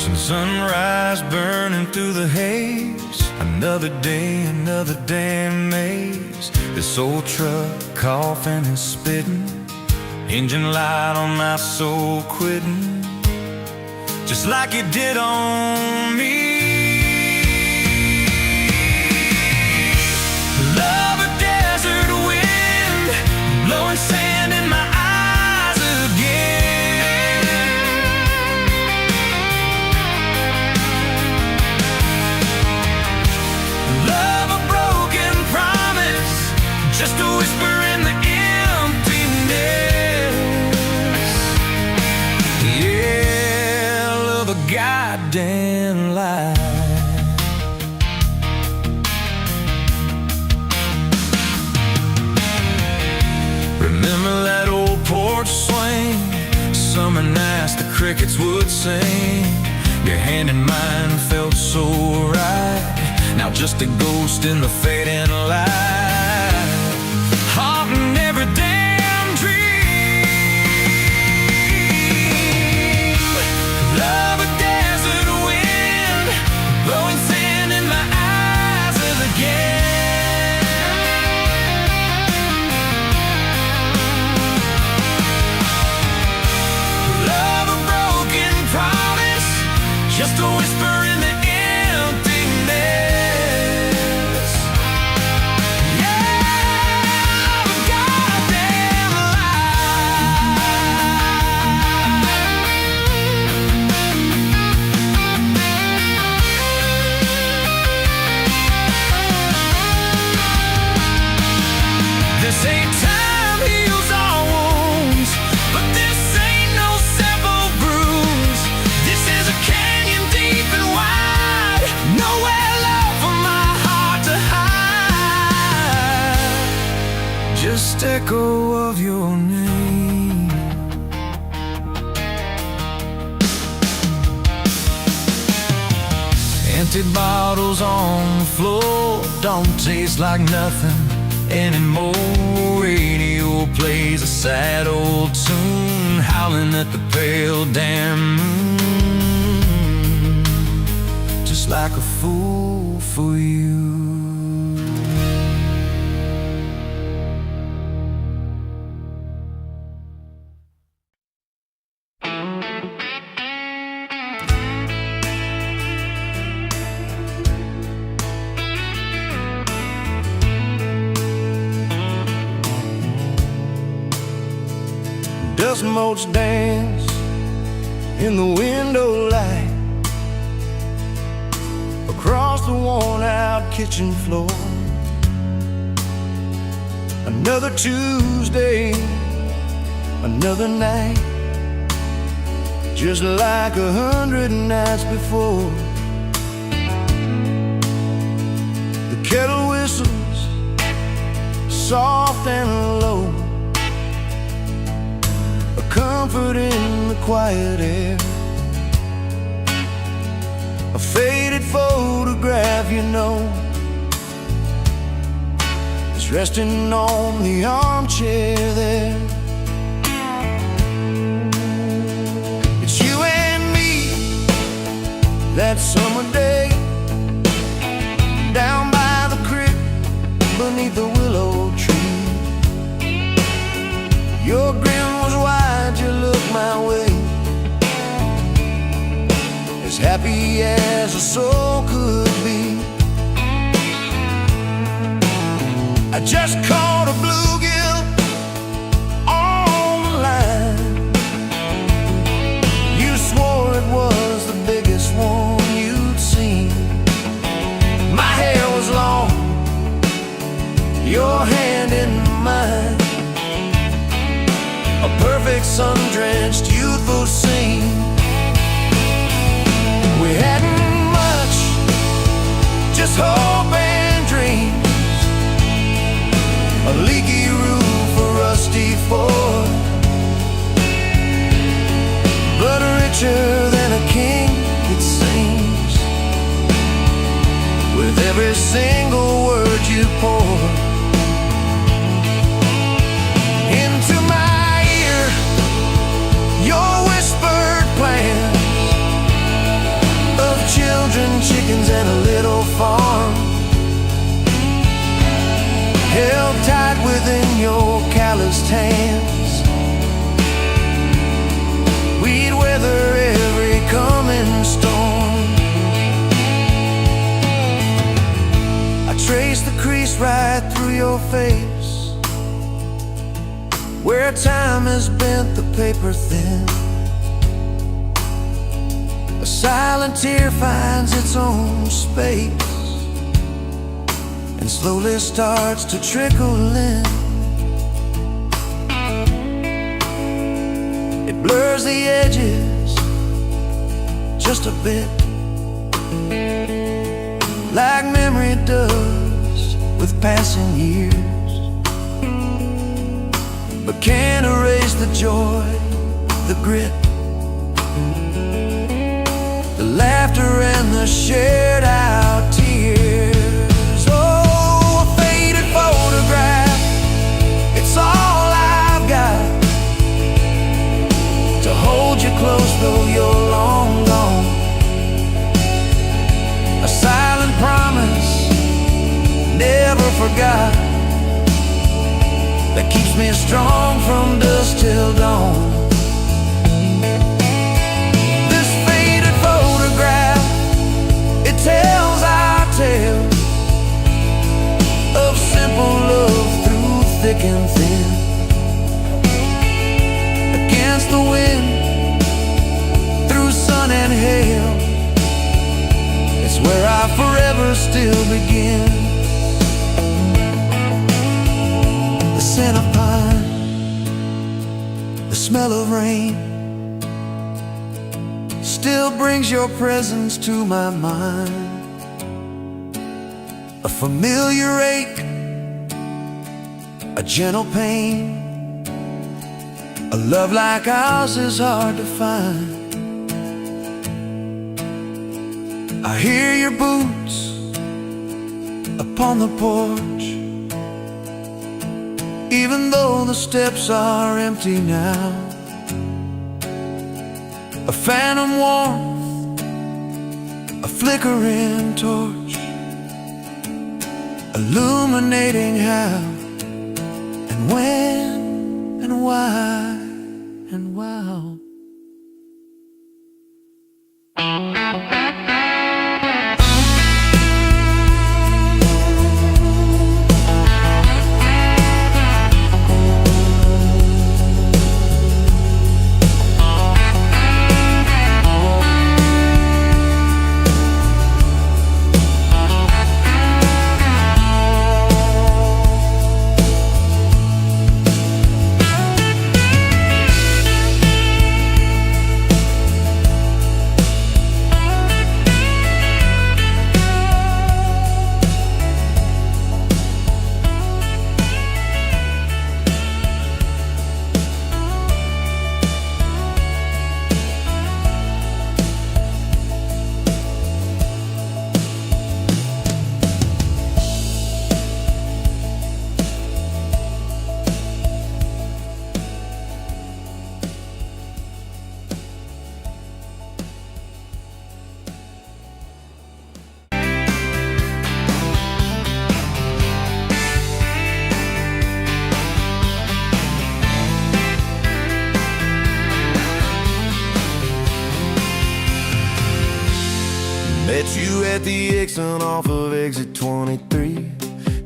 and sunrise burning through the haze. Another day, another damn maze. This old truck coughing and spitting, engine light on my soul quitting, just like it did on me. Love a desert wind, blowing sand in my eyes again. Love a broken promise, just a whisper in the emptiness. Yeah, love a goddamn lie. Remember that old porch swing, summer nights the crickets would sing. Your hand in mine felt so right, now just a ghost in the fading light, haunting every damn dream. Love a desert wind, blowing sand in my eyes again. Just a whisper in the emptiness. Yeah, love a goddamn lie. This ain't time heals all wounds, but this ain't no simple bruise. This is a deep and wide, nowhere left for my heart to hide. Just echo of your name. Empty bottles on the floor don't taste like nothing anymore. Radio plays a sad old tune, howling at the pale damn moon, just like a fool for you. Dust motes dance in the window light across the worn-out kitchen floor. Another Tuesday, another night, just like 100 nights before. The kettle whistles soft and low, a comfort in the quiet air. A faded photograph, you know, is resting on the armchair there. It's you and me that summer day, down by the creek beneath the willow tree. Your grin was wide, you looked my way, as happy as a soul could be. I just caught a bluegill on the line. You swore it was the biggest one you'd seen. My hair was long, your hand in mine, a perfect sun-drenched youthful scene. We hadn't much, just hope and dreams, a leaky roof, a rusty Ford, but richer than a king, it seems, with every single word you pour into my ear. Your whispered plans, your face, where time has bent the paper thin. A silent tear finds its own space and slowly starts to trickle in. It blurs the edges just a bit, like memory does with passing years, but can't erase the joy, the grit, the laughter and the shared out tears. Oh, a faded photograph, it's all I've got to hold you close though you're long gone. A silent promise, never forgot, that keeps me strong from dusk till dawn. This faded photograph, it tells our tale of simple love through thick and thin. Against the wind, through sun and hail, it's where I forever still begin. The scent of pine, the smell of rain, still brings your presence to my mind. A familiar ache, a gentle pain, a love like ours is hard to find. I hear your boots upon the porch, even though the steps are empty now. A phantom warmth, a flickering torch, illuminating how and when and why and wow. Met you at the exit off of exit 23.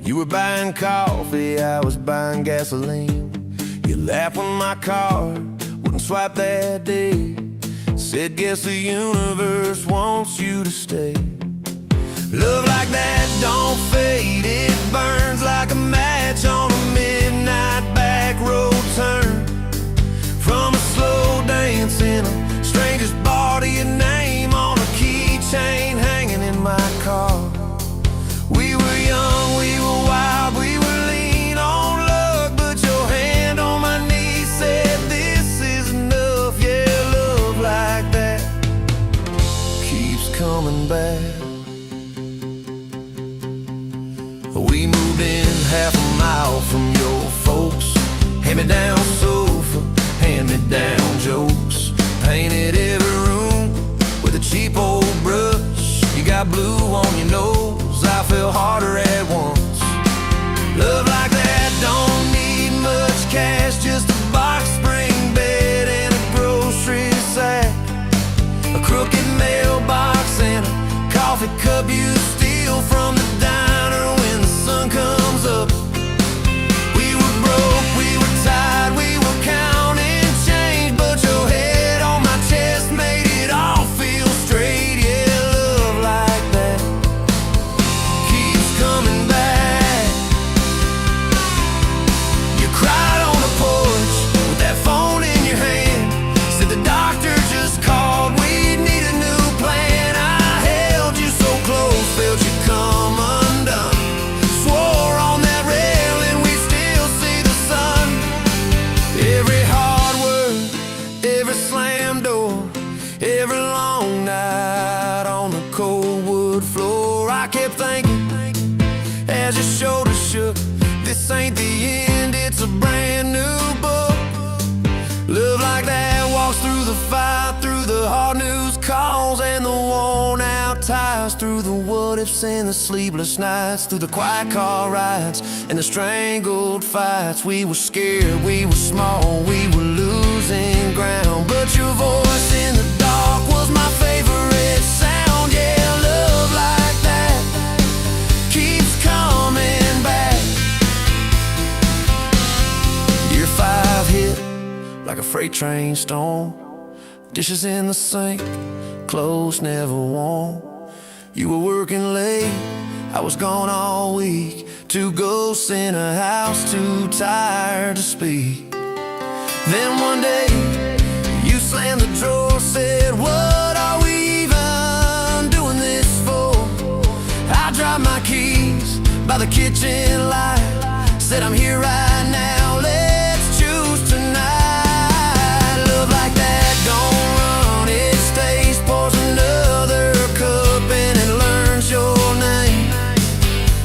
You were buying coffee, I was buying gasoline. You laughed when my card wouldn't swipe that day. Said, guess the universe wants you to stay. Love like that don't fade, it burns like a match on a midnight back road turn. From a slow dance in a stranger's bar to your name on a keychain hanging in my car. We were young, we were wild, we were lean on luck, but your hand on my knee said this is enough. Yeah, love like that keeps coming back. We moved in half a mile from your folks. Hand-me-down sofa, hand-me-down jokes. Painted every room with a cheap old brush. You got blue on your nose, I fell harder at once. Love like that don't need much cash, just a box spring bed and a grocery sack, a crooked mailbox and a coffee cup you steal from the diner when the sun comes up. as your shoulders shook. This ain't the end, it's a brand new book. Love like that walks through the fight, through the hard news calls and the worn out tires, through the what ifs and the sleepless nights, through the quiet car rides and the strangled fights. We were scared, we were small, we were losing ground, but your voice in the dark was my favorite sound. Yeah, love like that keeps coming back. Year 5 hit like a freight train storm. Dishes in the sink, clothes never warm. You were working late, I was gone all week. 2 ghosts in a house, too tired to speak. Then one day, you slammed the drawer, said, what are we even doing this for? I dropped my keys by the kitchen light, said I'm here right now, let's choose tonight. Love like that don't run, it stays, pours another cup and it learns your name.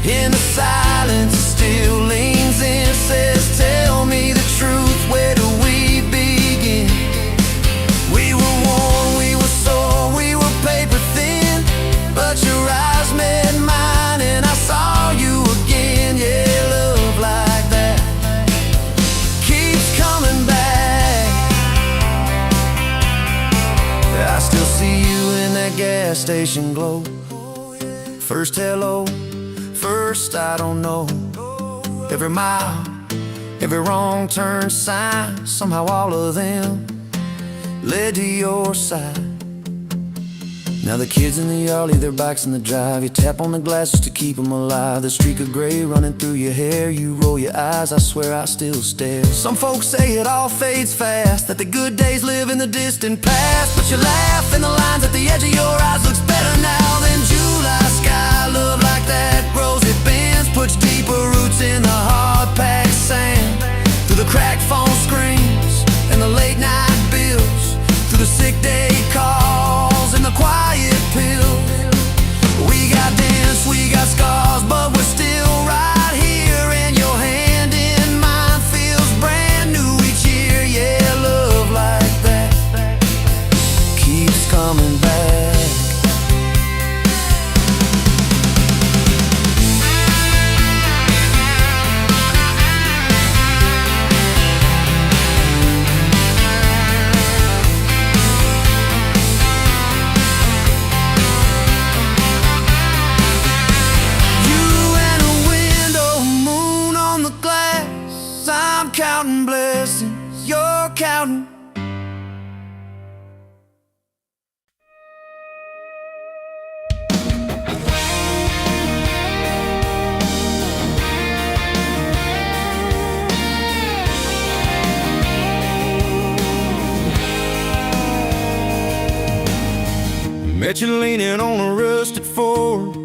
In the silence it still leans in, says tell me the truth, where do we begin? We were worn, we were sore, we were paper thin, but your eyes met mine and I saw you again. Yeah, love like that keeps coming back. I still see you in that gas station glow. First hello, first I don't know. Every mile, every wrong turn sign, somehow all of them led to your side. Now the kids in the yard leave their bikes in the drive. You tap on the glasses to keep them alive. The streak of gray running through your hair. You roll your eyes, I swear I still stare. Some folks say it all fades fast, that the good days live in the distant past, but you laugh and the lines at the edge of your eyes looks better now than July sky. Love like that grows, it bends, puts deeper roots in the hard-packed sand. Through the cracked phone screens and the late night bills, through the sick day calls and the quiet pills. We got dents, we got scars, but we're still right here, and your hand in mine feels brand new each year. Yeah, love like that keeps coming back. Counting blessings, you're counting. Met you leaning on a rusted Ford,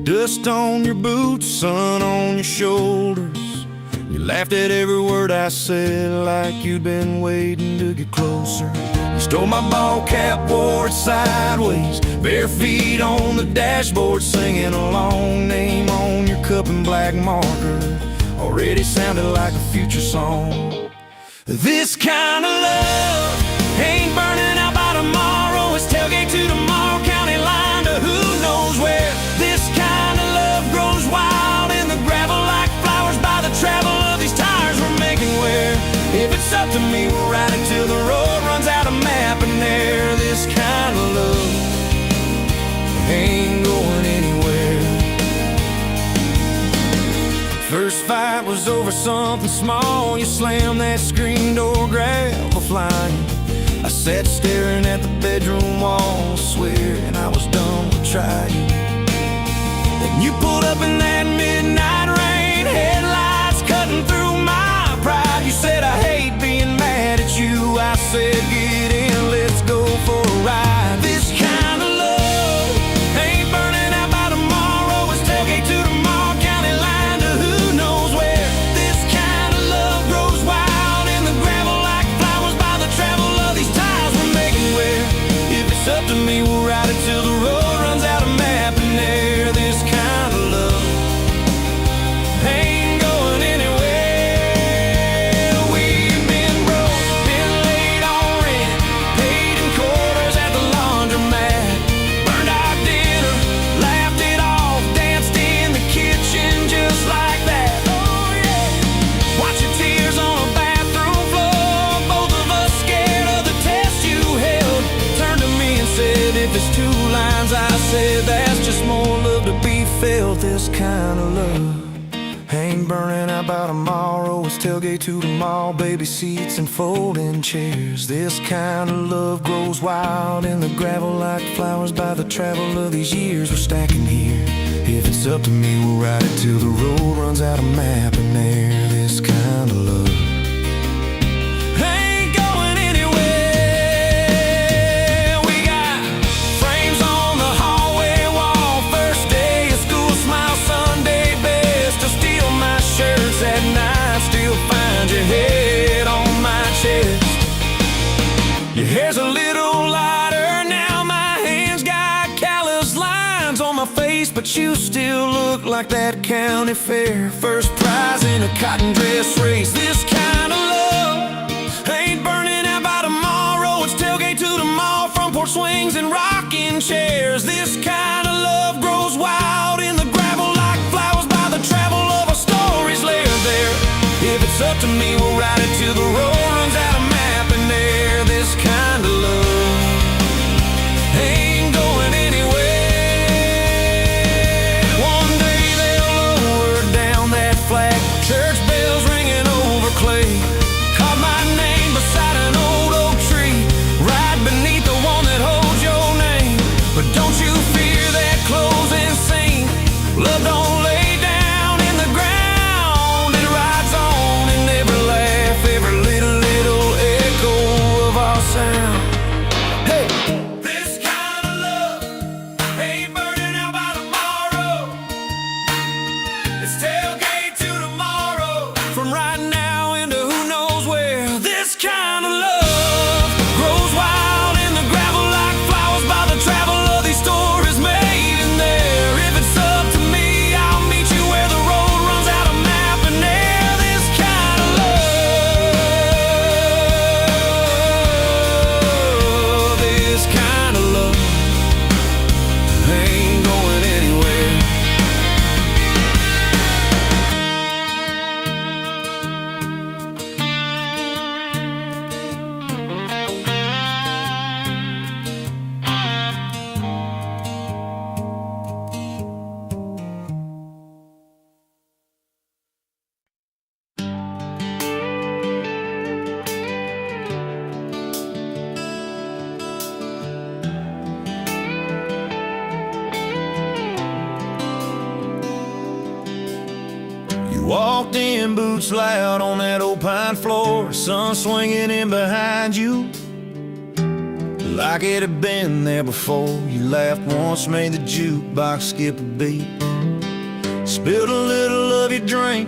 dust on your boots, sun on your shoulders. You laughed at every word I said, like you'd been waiting to get closer. You stole my ball cap, wore it sideways, bare feet on the dashboard, singing a long name on your cup in black marker. Already sounded like a future song. This kind of love ain't burning out by tomorrow. It's tailgate to tomorrow, county line to who knows where. This kind of love grows wild in the gravel like flowers by the travel of these tires we're making wear. If it's up to me, we'll ride it till the road runs out of map and air. This kind of love ain't going anywhere. First fight was over something small. You slammed that screen door, gravel flying. I sat staring at the bedroom wall, swearing I was done with trying. Then you pulled up in that midnight rain, headlights cutting through my pride. You said I hate being mad at you. I said get in, let's go for a ride. This kind of love ain't burning out by tomorrow. It's tailgate to tomorrow, county line to who knows where. This kind of love grows wild in the gravel like flowers by the travel of these tires we're making wear. If it's up to me, we'll ride it till the road runs out of map and air. This kind of love There's two lines I said, that's just more love to be felt. This kind of love ain't burning out by tomorrow. It's tailgate to the mall, baby seats and folding chairs. This kind of love grows wild in the gravel like flowers by the travel of these years we're stacking here. If it's up to me, we'll ride it till the road runs out of map and air. This kind of love ain't going anywhere. We got frames on the hallway wall, first day of school, smile Sunday best. To steal my shirts at night, still find your head on my chest. Your hair's a little lighter now, my hands got callous lines on my face, but you still look like that county fair first prize in a cotton dress race. This kind of love ain't burning out by tomorrow. It's tailgate to the mall, front porch swings and rocking chairs. This kind of love grows wild in the gravel like flowers by the travel of our stories layered there. If it's up to me, we'll ride it till the road runs out of map and air. This kind of love ain't going anywhere. One day they'll lower down that flag, church bells ringing over clay. Carve my name beside an old oak tree, right beneath the one that holds your name. But don't you fear that closing scene. Love don't lay down in the ground, it rides on in every laugh, every little echo of our sound. Hey, this kind of love ain't burning out by tomorrow. It's tailgate to tomorrow, from right now into who knows where. This kind of love grows wild in the gravel like flowers by the travel of these stories made in there. If it's up to me, I'll meet you where the road runs out of map and air. This kind of love, this kind of love ain't going anywhere. You walked in, boots loud on that old pine floor, sun swinging in behind you like it had been there before. You laughed once, made the jukebox skip a beat, spilled a little of your drink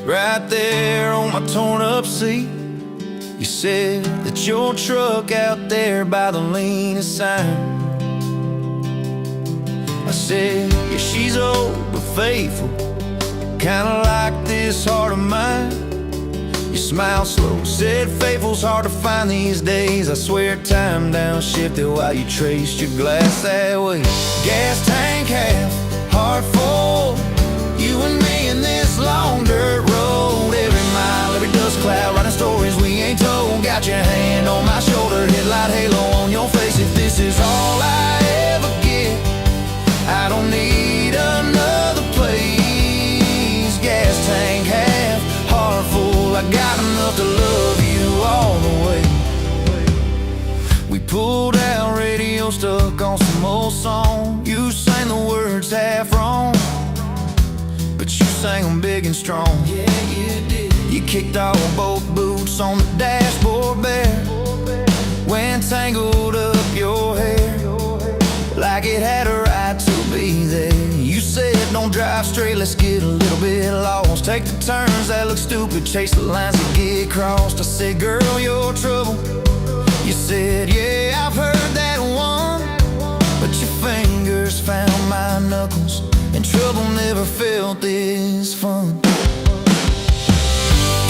right there on my torn up seat. You said that your truck out there by the leanest sign. I said, yeah, she's old but faithful, kinda like this heart of mine. You smiled slow, said faithful's hard to find these days. I swear time downshifted while you traced your glass that way. Gas tank half, heart full, you and me in this long dirt road. Every mile, every dust cloud, writing stories we ain't told. Got your hand on my shoulder, headlight halo on your face. If this is all I ever get, I don't need another place. Gas tank half, heart full, I got enough to love you all the way. We pulled out, radio stuck on some old song. You sang the words half wrong, but you sang them big and strong. Yeah, you did. You kicked off both boots on the dashboard bare, when tangled up your hair like it had a right to be there. You said don't drive straight, let's get a little bit lost. Take the turns that look stupid, chase the lines that get crossed. I said, girl, you're trouble. You said, yeah, I've heard that one, but your fingers found my knuckles, and trouble never felt this fun.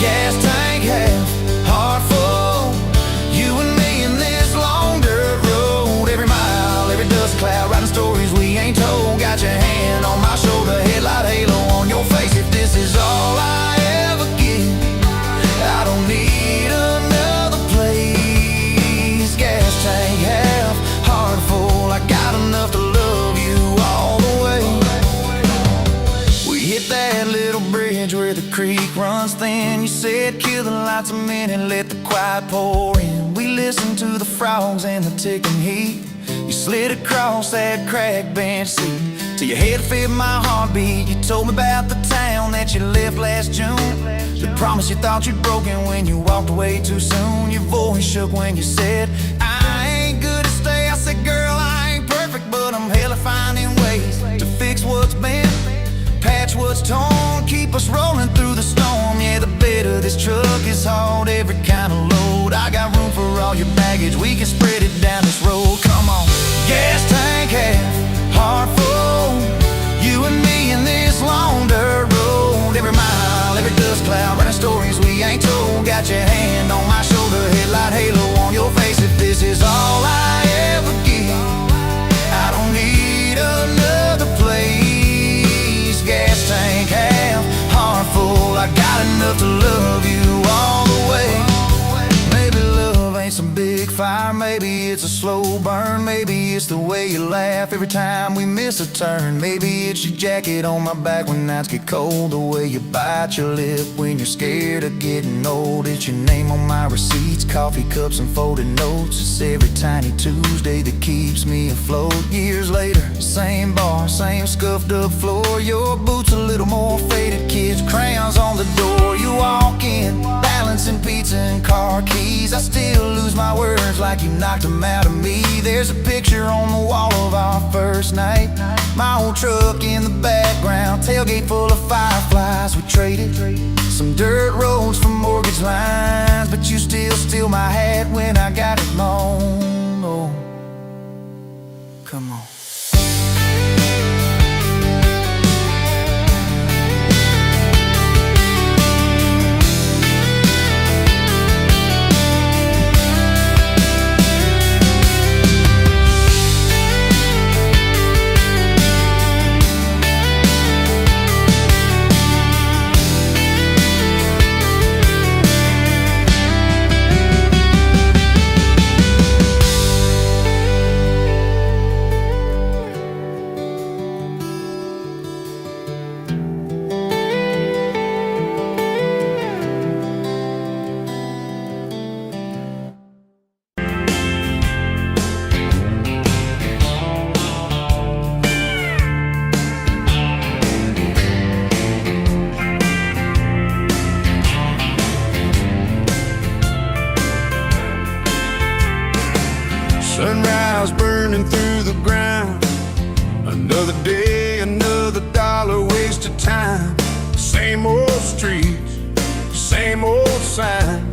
Gas tank half, heart full, you and me in this long dirt road. Every mile, every dust cloud, writing stories we ain't told. Got your hand on my shoulder, headlight halo on your face. If this is all I ever get, I don't need another place. Gas tank half, heart full, I got said kill the lights a minute, let the quiet pour in. We listened to the frogs and the ticking heat. You slid across that cracked bench seat till your head fit my heartbeat. You told me about the town that you left last June, the promise you thought you'd broken when you walked away too soon. Your voice shook when you said, I ain't good to stay. I said, girl, I ain't perfect, but I'm hella finding ways to fix what's bent, patch what's torn, keep us rolling through the storm. Yeah, the bed of this truck is hauled every kind of load. I got room for all your baggage, we can spread it down this road. Come on, gas tank half, heart full, you and me in this long dirt road. Every mile, every dust cloud, running stories we ain't told. Got your hand on my shoulder, headlight halo on your face. If this is all I ever give, I don't need another place. Gas tank half, heart full, I got enough to love you all the way. Maybe love ain't some big fire, maybe it's a slow burn. Maybe it's the way you laugh every time we miss a turn. Maybe it's your jacket on my back when nights get cold, the way you bite your lip when you're scared of getting old. It's your name on my receipts, coffee cups and folded notes. It's every tiny Tuesday that keeps me afloat. Years later, same bar, same scuffed up floor. Your boots a little more faded, kids' crayons on the door. You walk in, balancing pizza and car keys. I still lose my words like you knocked them out of me. There's a picture on the wall of our first night, my old truck in the background, tailgate full of fireflies. We traded some dirt roads for mortgage lines, but you still steal my hat when I got it mown. Oh, come on. Sunrise burning through the ground, another day, another dollar wasted time. Same old streets, same old sign.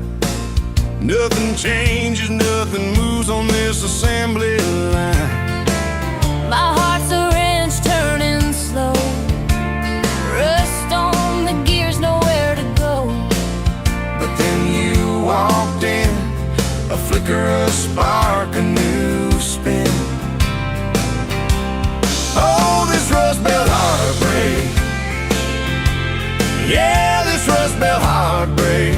Nothing changes, nothing moves on this assembly line. My heart's a wrench turning slow, rust on the gears, nowhere to go. But then you walked in, a flicker, a spark, a new spin. Oh, this rust belt heartbreak, yeah, this rust belt heartbreak.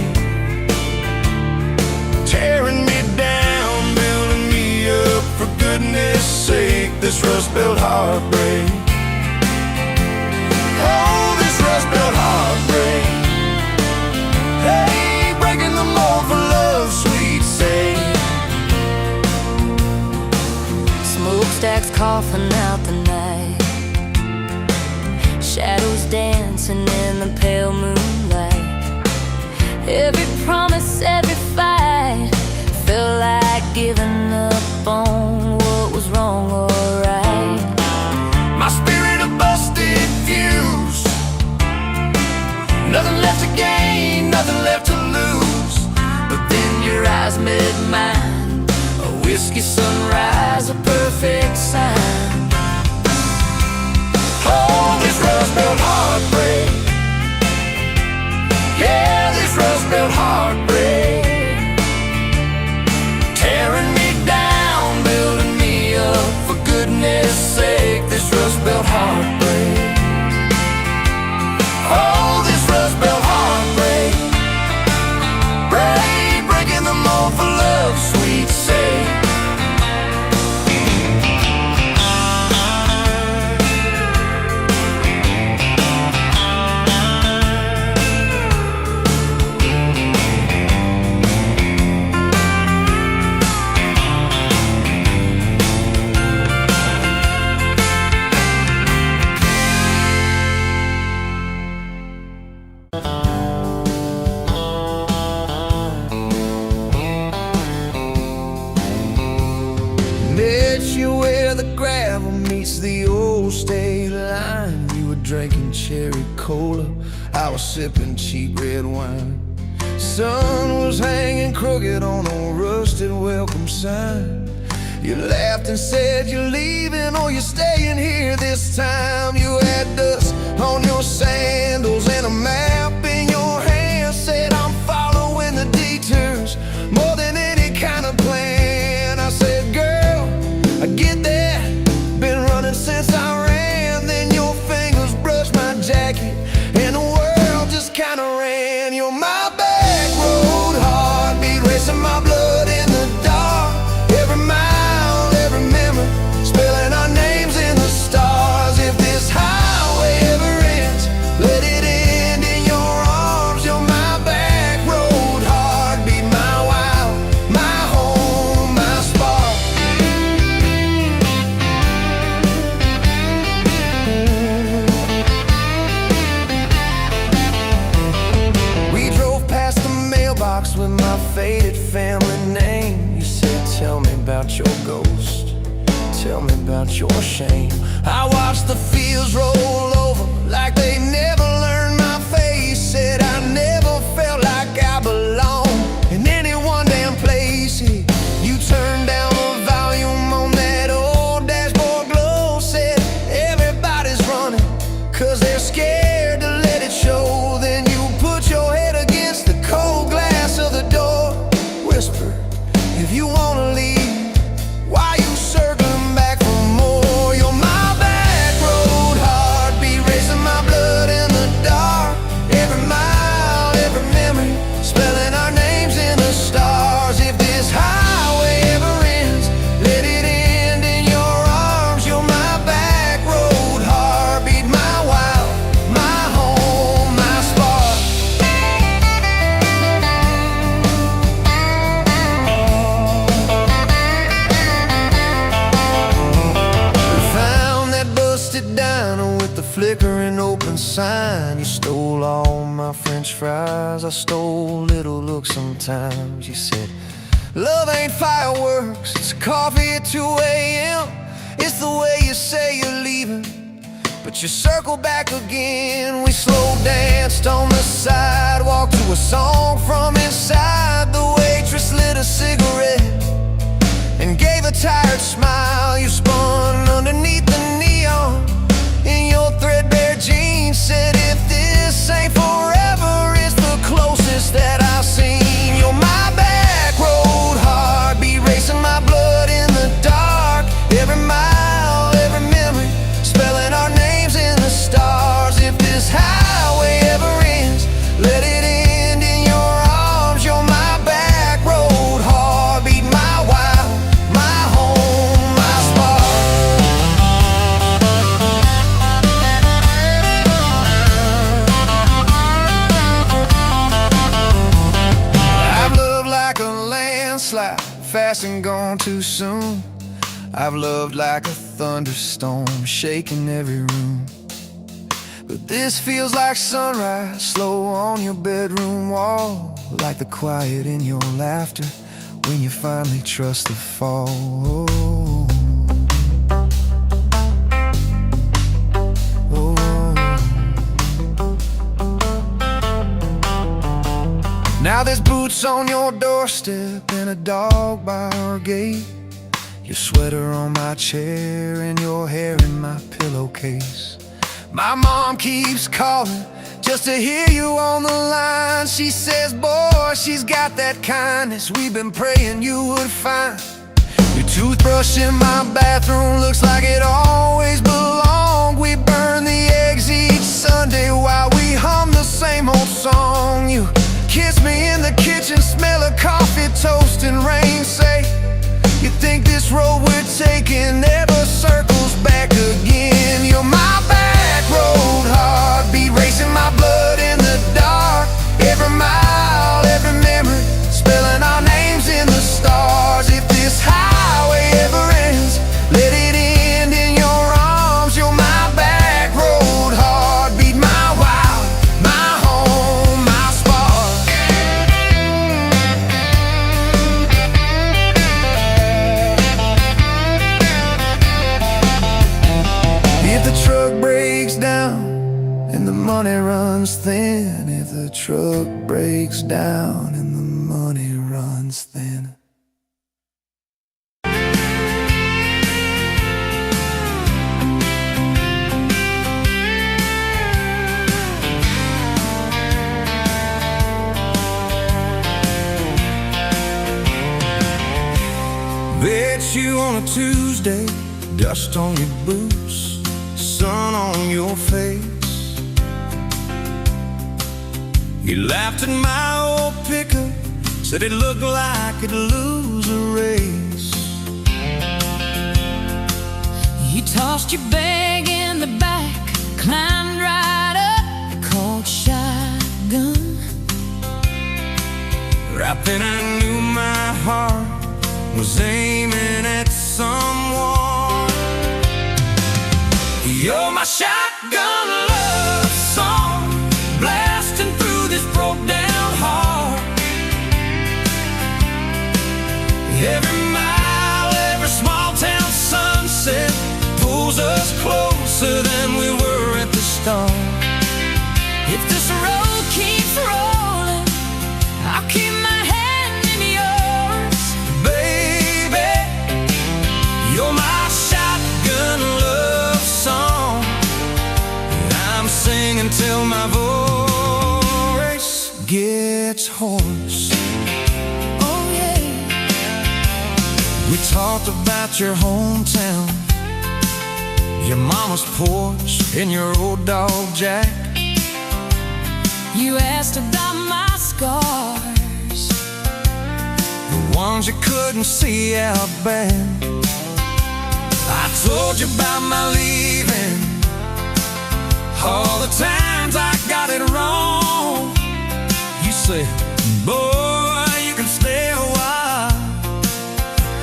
Tearing me down, building me up, for goodness sake, this rust belt heartbreak. Oh, this rust belt heartbreak. Hey, breaking the mold for love's sweet sake. Smokestacks coughing out the night, shadows dancing in the pale moonlight. Every promise, every fight felt like giving up on what was wrong or right. My spirit a busted fuse, nothing left to gain, nothing left to lose. But then your eyes met mine, a whiskey sunrise, a perfect sign. Oh, this rust belt heartbreak, yeah, this rust belt heartbreak. Tearing me down, building Met you where the gravel meets the old state line. You were drinking cherry cola, I was sipping cheap red wine. Sun was hanging crooked on a rusted welcome sign. You laughed and said you're leaving or you're staying here this time. You had dust on your sandals and a map in your hand. Said I'm following the detours more than any kind of plan. I said, girl, I get that, been running since I ran. Then your fingers brushed my jacket and the world just kinda ran. You're my back road heartbeat, racing my blood in the dark. Every mile, every memory, spelling our names in the stars. If this highway ever ends, let it end in your arms. You're my back road heartbeat, my wild, my home, my spark. We drove past the mailbox with my faded family name. You said, tell me about your ghost, tell me about your shame. I watched the fields roll over like they never learned my face. Said I never felt like I belonged in any one damn place. You turned down the volume on that old dashboard glow. Said everybody's running 'cause they're scared to let it show. Then you put your head against the cold glass of the door. Whisper, if you wanna leave, why you circling back for more? You're my back road heartbeat, racing my blood in the dark. Every mile, every memory, spelling our names in the stars. If this highway ever ends, let it end in your arms. You're my back road heartbeat, my wild, my home, my spark. We found that busted diner with the flickering open sign. You stole all my French fries, I stole little looks sometimes. You said, love ain't fireworks, it's coffee at 2 a.m. It's the way you say you're leaving, but you circle back again. We slow danced on the sidewalk to a song from inside. The waitress lit a cigarette and gave a tired smile. You spun underneath the neon in your threadbare jeans. Said if this ain't forever, it's the closest that I've seen. You're my back road heartbeat, racing my blood in the dark. Every mile, every memory, spelling our names in the stars. If this highway ever ends, let it end in your arms. You're my back road heartbeat, my wild, my home, my spark. I've loved like a landslide, fast and gone too soon. I've loved like a thunderstorm, shaking every room. But this feels like sunrise, slow on your bedroom wall. Like the quiet in your laughter when you finally trust the fall. Now there's boots on your doorstep and a dog by our gate. Your sweater on my chair and your hair in my pillowcase. My mom keeps calling just to hear you on the line. She says, boy, she's got that kindness we've been praying you would find. Your toothbrush in my bathroom looks like it always belonged. We burn the eggs each Sunday while we hum the same old song. You kiss me in the kitchen, smell of coffee, toast and rain. Say, you think this road we're taking never circles back again. You're my back road heartbeat, racing my blood in the dark. Every mile, every memory, spelling our names in the stars. If this highway ever ends, let it end in your arms. You're my back road heartbeat, my wild, my home, my spark. truck breaks down and the money runs thin. Bet you on a Tuesday, dust on your boots, sun on your face. You laughed at my old pickup, said it looked like it'd lose a race. You tossed your bag in the back, climbed right up, called shotgun. Right then I knew my heart was aiming at someone. You're my shotgun love song, blasting through this broke down heart. Every mile, every small town sunset pulls us closer than we were at the start. If this road keeps rolling, I'll keep my hand in yours. Baby, you're my shotgun love song, and I'm singing till my voice gets hoarse. Oh yeah. We talked about your hometown, your mama's porch, and your old dog Jack. You asked about my scars, The ones you couldn't see out back. I told you about my leaving, all the times I got it wrong. You said, boy, you can stay a while,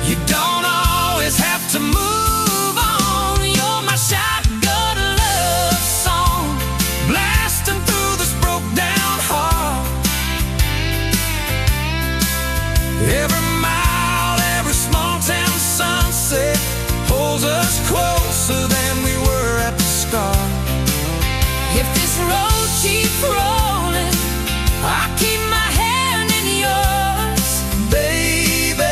you don't always have to move on. You're my shotgun love song, blasting through this broke down heart. Every mile, every small town sunset pulls us closer than we were at the start. if this road keeps rolling, I'll keep my hand in yours. Baby,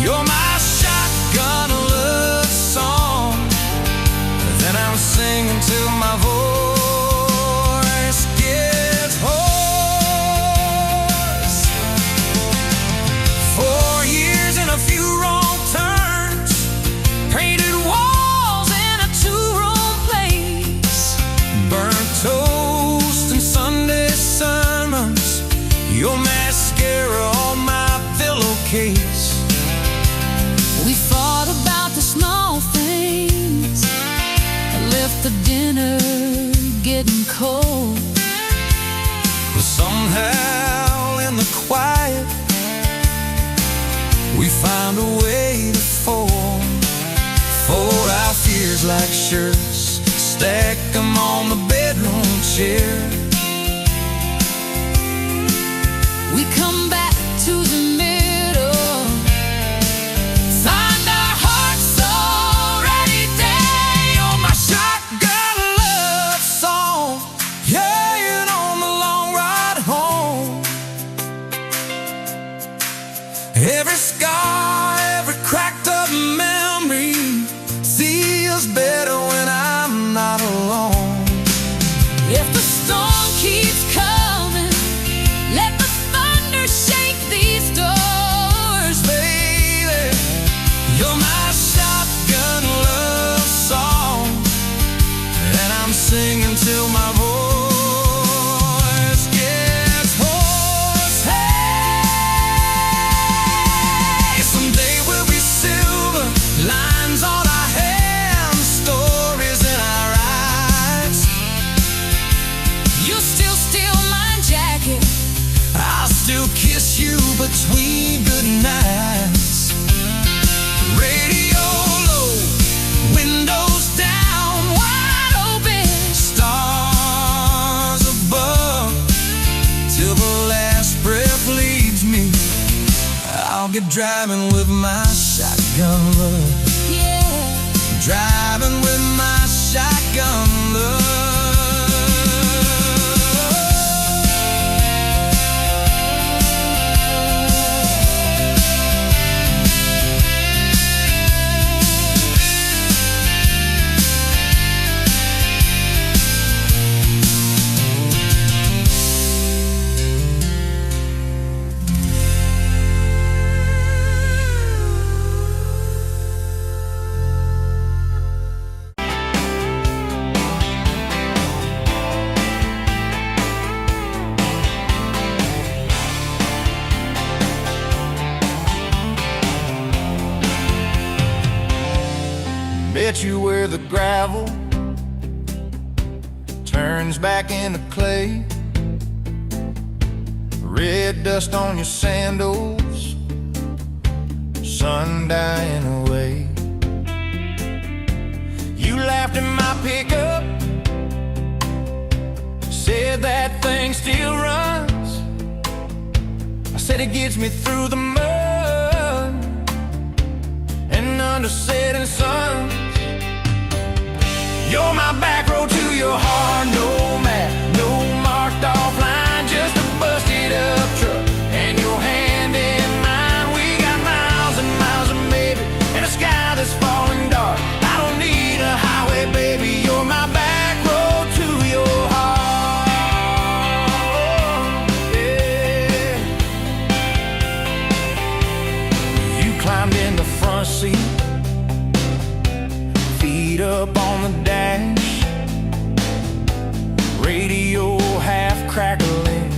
you're my shotgun love song, then I'm singing till my voice gets hoarse. 4 years and a few wrong turns, painted walls in a two-room place, burnt toast and Sunday sermons, your mascara on my pillowcase. We fought about the small things, I left the dinner getting cold. But somehow in the quiet we found a way to fold our fears like shirts, stack them on the bedroom chair. We come back to the middle, find our hearts already dead. You're my shotgun love song, yeah, and on the long ride home. Every scar, every cracked up memory feels better when I'm not alone. If the storm keeps coming, let the thunder shake these doors. Baby, you're my shotgun love song, and I'm singing till my voice gets hoarse. Hey, someday we'll be silver, lines on our hands, stories in our eyes. You still steal my jacket, I'll still kiss you between good nights. Radio low, windows down, wide open, stars above, till the last breath leaves me. I'll get driving with my shotgun love, yeah. driving with my shotgun love. Bet you where the gravel turns back into clay, red dust on your sandals, sun dying away. You laughed at my pickup, said that thing still runs. I said it gets me through the mud and under setting suns. You're my back road to your heart, no map, no marked off line, just a busted up truck and your hand in mine. We got miles and miles of maybe and a sky that's falling dark. I don't need a highway, baby, you're my back road to your heart. Yeah. You climbed in the front seat, feet up on the dash, radio half crackling,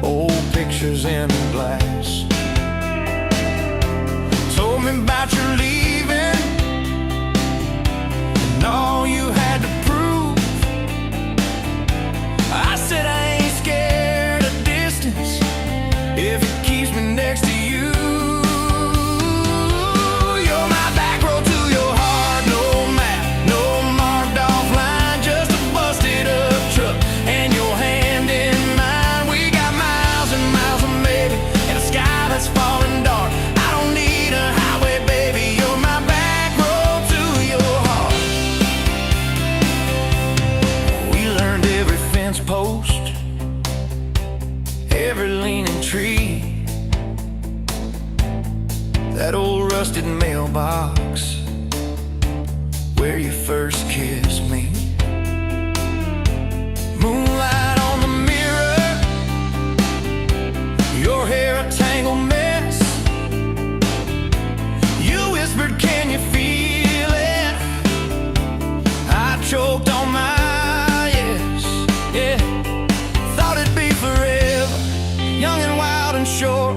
old pictures in the glass. Told me about your leaving and all you had to prove. I said I ain't scared of distance if it keeps me next to you. You're my back road to your heart, no map, no marked off line, just a busted up truck and your hand in mine. We got miles and miles of maybe and a sky that's falling dark. I don't need a highway, baby, you're my back road to your heart. We learned every fence post, every leaning tree, that old rusted mailbox where you first kissed me. Moonlight on the mirror, your hair a tangled mess. You whispered, can you feel it? I choked on my yes, yeah. Thought it'd be forever, young and wild and short.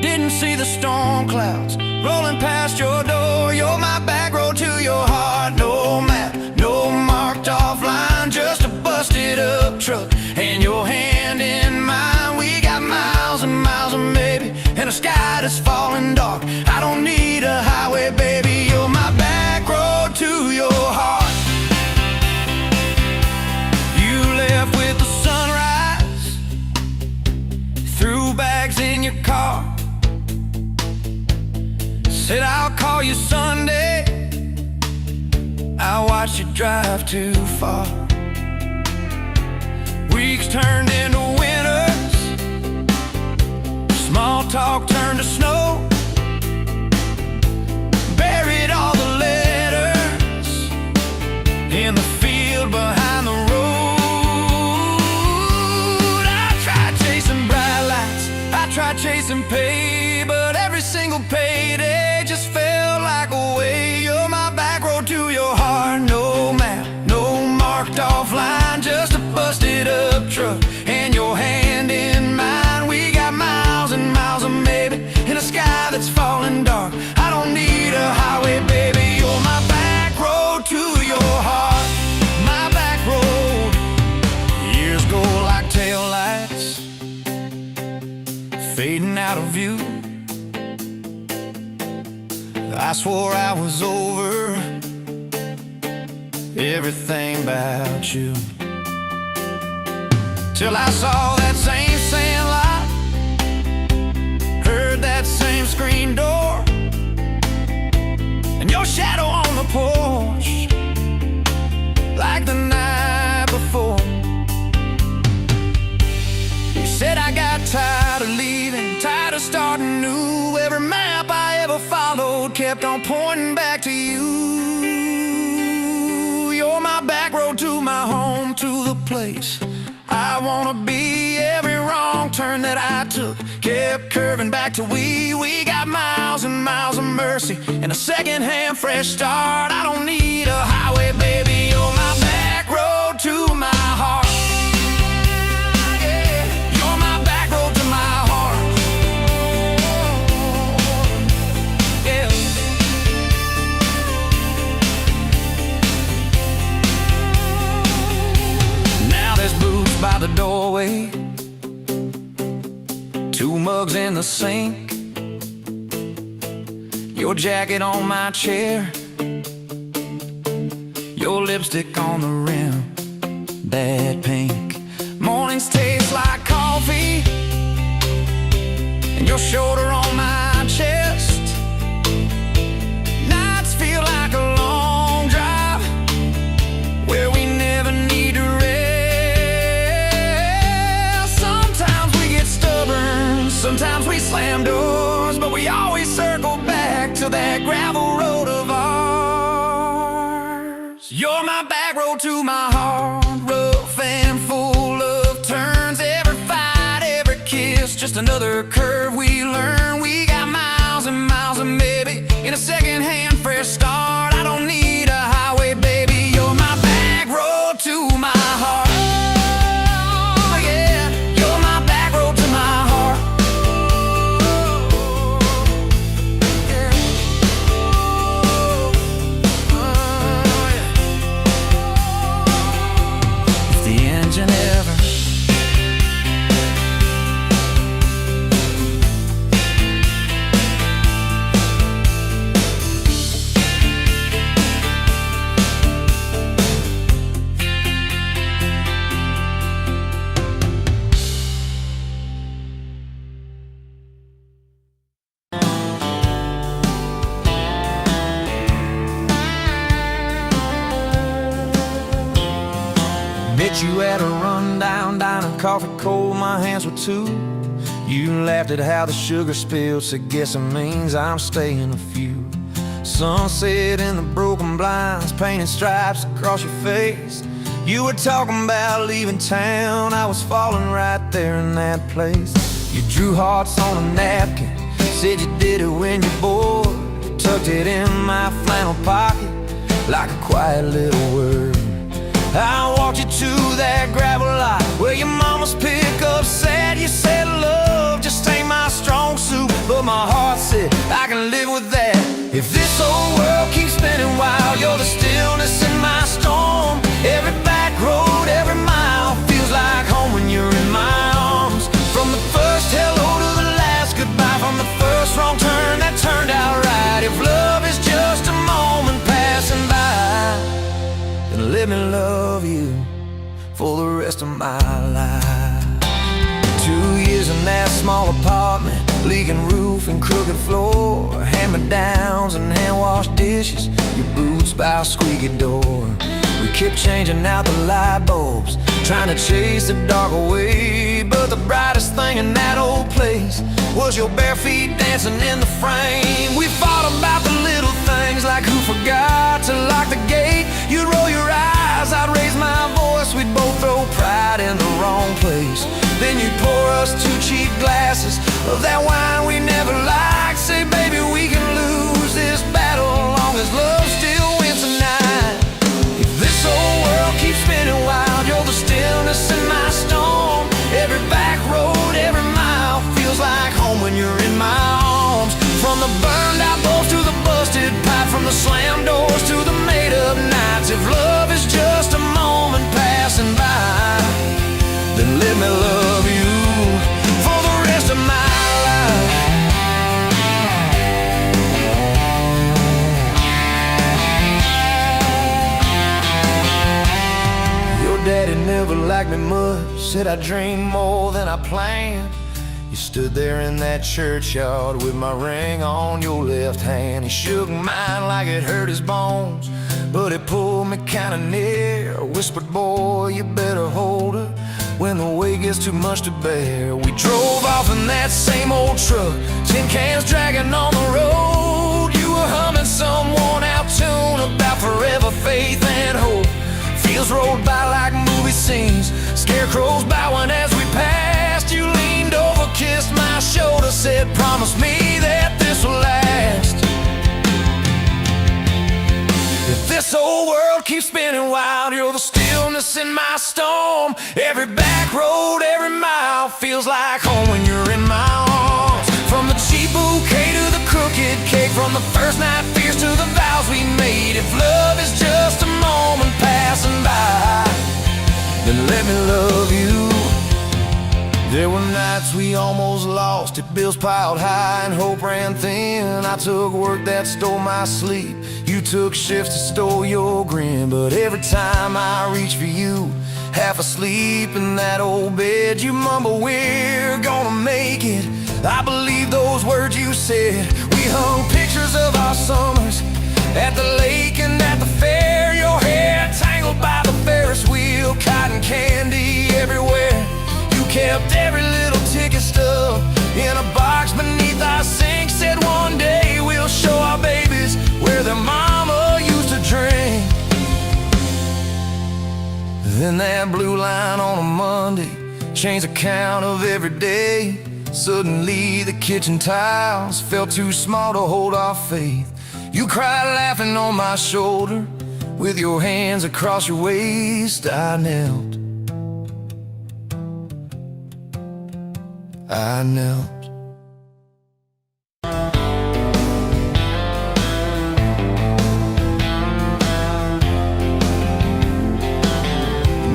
Didn't see the storm clouds rolling past your door. You're my back road to your heart, no map, no marked off line, just a busted up truck and your hand in mine. We got miles and miles of maybe and a sky that's falling dark. I don't need a highway, baby, you're my back road to your heart. You left with the sunrise, threw bags in your car, said I'll call you Sunday. I watched you drive too far. Weeks turned into winters, small talk turned to snow. Buried all the letters in the field behind the road. I tried chasing bright lights, I tried chasing pay, but every single payday just felt like a way. You're my back road to your heart, no map, no marked off line, just a busted up truck and your hand in mine. We got miles and miles of maybe in a sky that's falling dark. I don't need a highway, baby, you're my back road to your heart. My back road. Years go like taillights, fading out of view. I swore I was over everything about you, till I saw that same sand lot, heard that same screen door, and your shadow on the porch like the night before. You said I got tired of leaving, tired of starting new. Every map I ever followed kept on pointing back to you. You're my back road to my home, to the place I wanna be. Every wrong turn that I took kept curving back to we got miles and miles of mercy and a second-hand fresh start. I don't need a highway, baby, you're my back road to my heart. Yeah, you're my back road to my heart. Yeah. away. 2 mugs in the sink, your jacket on my chair, your lipstick on the rim, that pink. Mornings taste like coffee, and your shoulder on my chest. Nights feel like a long drive where we never need to rest. Sometimes we get stubborn, sometimes we slam doors, but we always circle back to that gravel road of ours. You're my back road to my heart, rough and full of turns. Every fight, every kiss, just another curve we learn. We got miles and miles and maybe in a second-hand fresh start. I don't need a highway, baby. You're my back road to my heart. Oh, yeah. You're my back road to my heart. Yeah. Oh, yeah. If the engine ever met you at a rundown diner, coffee cold, my hands were too. You laughed at how the sugar spilled, so guess it means I'm staying a few. Sunset in the broken blinds, painted stripes across your face. You were talking about leaving town, I was falling right there in that place. You drew hearts on a napkin, said you did it when you're bored. Tucked it in my flannel pocket like a quiet little word. I walked you to that gravel lot where your mama's pickup sat. You said love just ain't my strong suit, but my heart said I can live with that. If this old world keeps spinning wild, you're the stillness in my storm. Every back road, every mile feels like home when you're in my arms. From the first hello to the last goodbye, from the first wrong turn that turned out right. If love is just a moment passing by, then let me love you for the rest of my life. 2 years in that small apartment, leaking roof and crooked floor, hand-me-downs and hand-washed dishes, your boots by a squeaky door. We kept changing out the light bulbs, trying to chase the dark away, but the brightest thing in that old place was your bare feet dancing in the frame. We fought about the little things, like who forgot to lock the gate. You'd roll your eyes, I'd raise my voice, we'd both throw pride in the wrong place. Then you'd pour us 2 cheap glasses of that wine we never liked. Say, baby, we can lose this battle long as love still wins tonight. If this old world keeps spinning wild, you're the stillness in my storm. Every back road, every mile feels like home when you're in my arms. From the burned out bulbs to the busted pipe, from the slam doors to the made up nights. If love is just a moment passing by, then let me love you for the rest of my life. Your daddy never liked me much, said I dreamed more than I planned. You stood there in that churchyard with my ring on your left hand. He shook mine like it hurt his bones, but he pulled me kinda near, whispered, boy, you better hold her when the weight gets too much to bear. We drove off in that same old truck, tin cans dragging on the road. You were humming some worn-out tune about forever faith and hope. Fields rolled by like movie scenes, scarecrows bowing as we passed. You leaned over, kissed my shoulder, said, promise me that this will last. If this whole world keeps spinning wild, you're the stillness in my storm. Every back road, every mile feels like home when you're in my arms. From the cheap bouquet to the crooked cake, from the first night fears to the vows we made. If love is just a moment passing by, then let me love you nights we almost lost it. Bills piled high and hope ran thin. I took work that stole my sleep. You took shifts that stole your grin. But every time I reach for you, half asleep in that old bed, you mumble, we're gonna make it. I believe those words you said. We hung pictures of our summers at the lake and at the fair. Your hair tangled by the Ferris wheel, cotton candy everywhere. You kept every little ticket stub in a box beneath our sink. Said one day we'll show our babies where their mama used to drink. Then that blue line on a Monday changed the count of every day. Suddenly the kitchen tiles felt too small to hold our faith. You cried laughing on my shoulder with your hands across your waist. I knelt.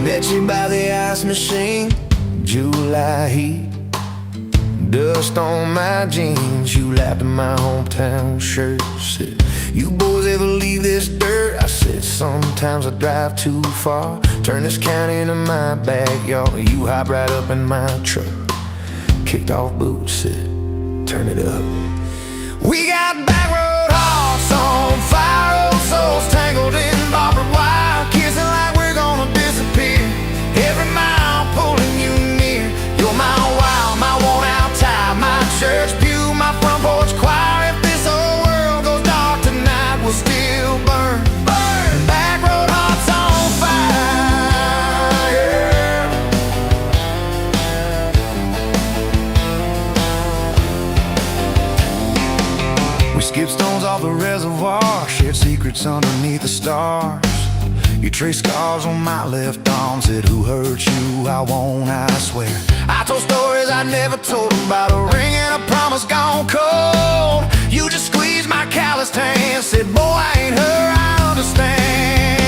Met you by the ice machine, July heat, dust on my jeans. You laughed at my hometown shirt. Said, you boys ever leave this dirt? I said, sometimes I drive too far. Turn this county into my backyard. You hop right up in my truck, kicked off boots, said, turn it up. We got back road hearts on fire, old souls tangled in barbed wire, kissing like we're gonna disappear. Every mile pulling you near. You're my wild, my worn out tie, my church pew, my front porch choir. If this whole world goes dark tonight, we'll still burn. Burn. Back road hearts on fire. We skipped stones off the reservoir, shared secrets underneath the stars. You traced scars on my left arm, said, who hurt you? I won't, I swear. I told stories I never told about a ring and a promise gone cold. You just squeezed my calloused hand, said, boy, I ain't her, I understand.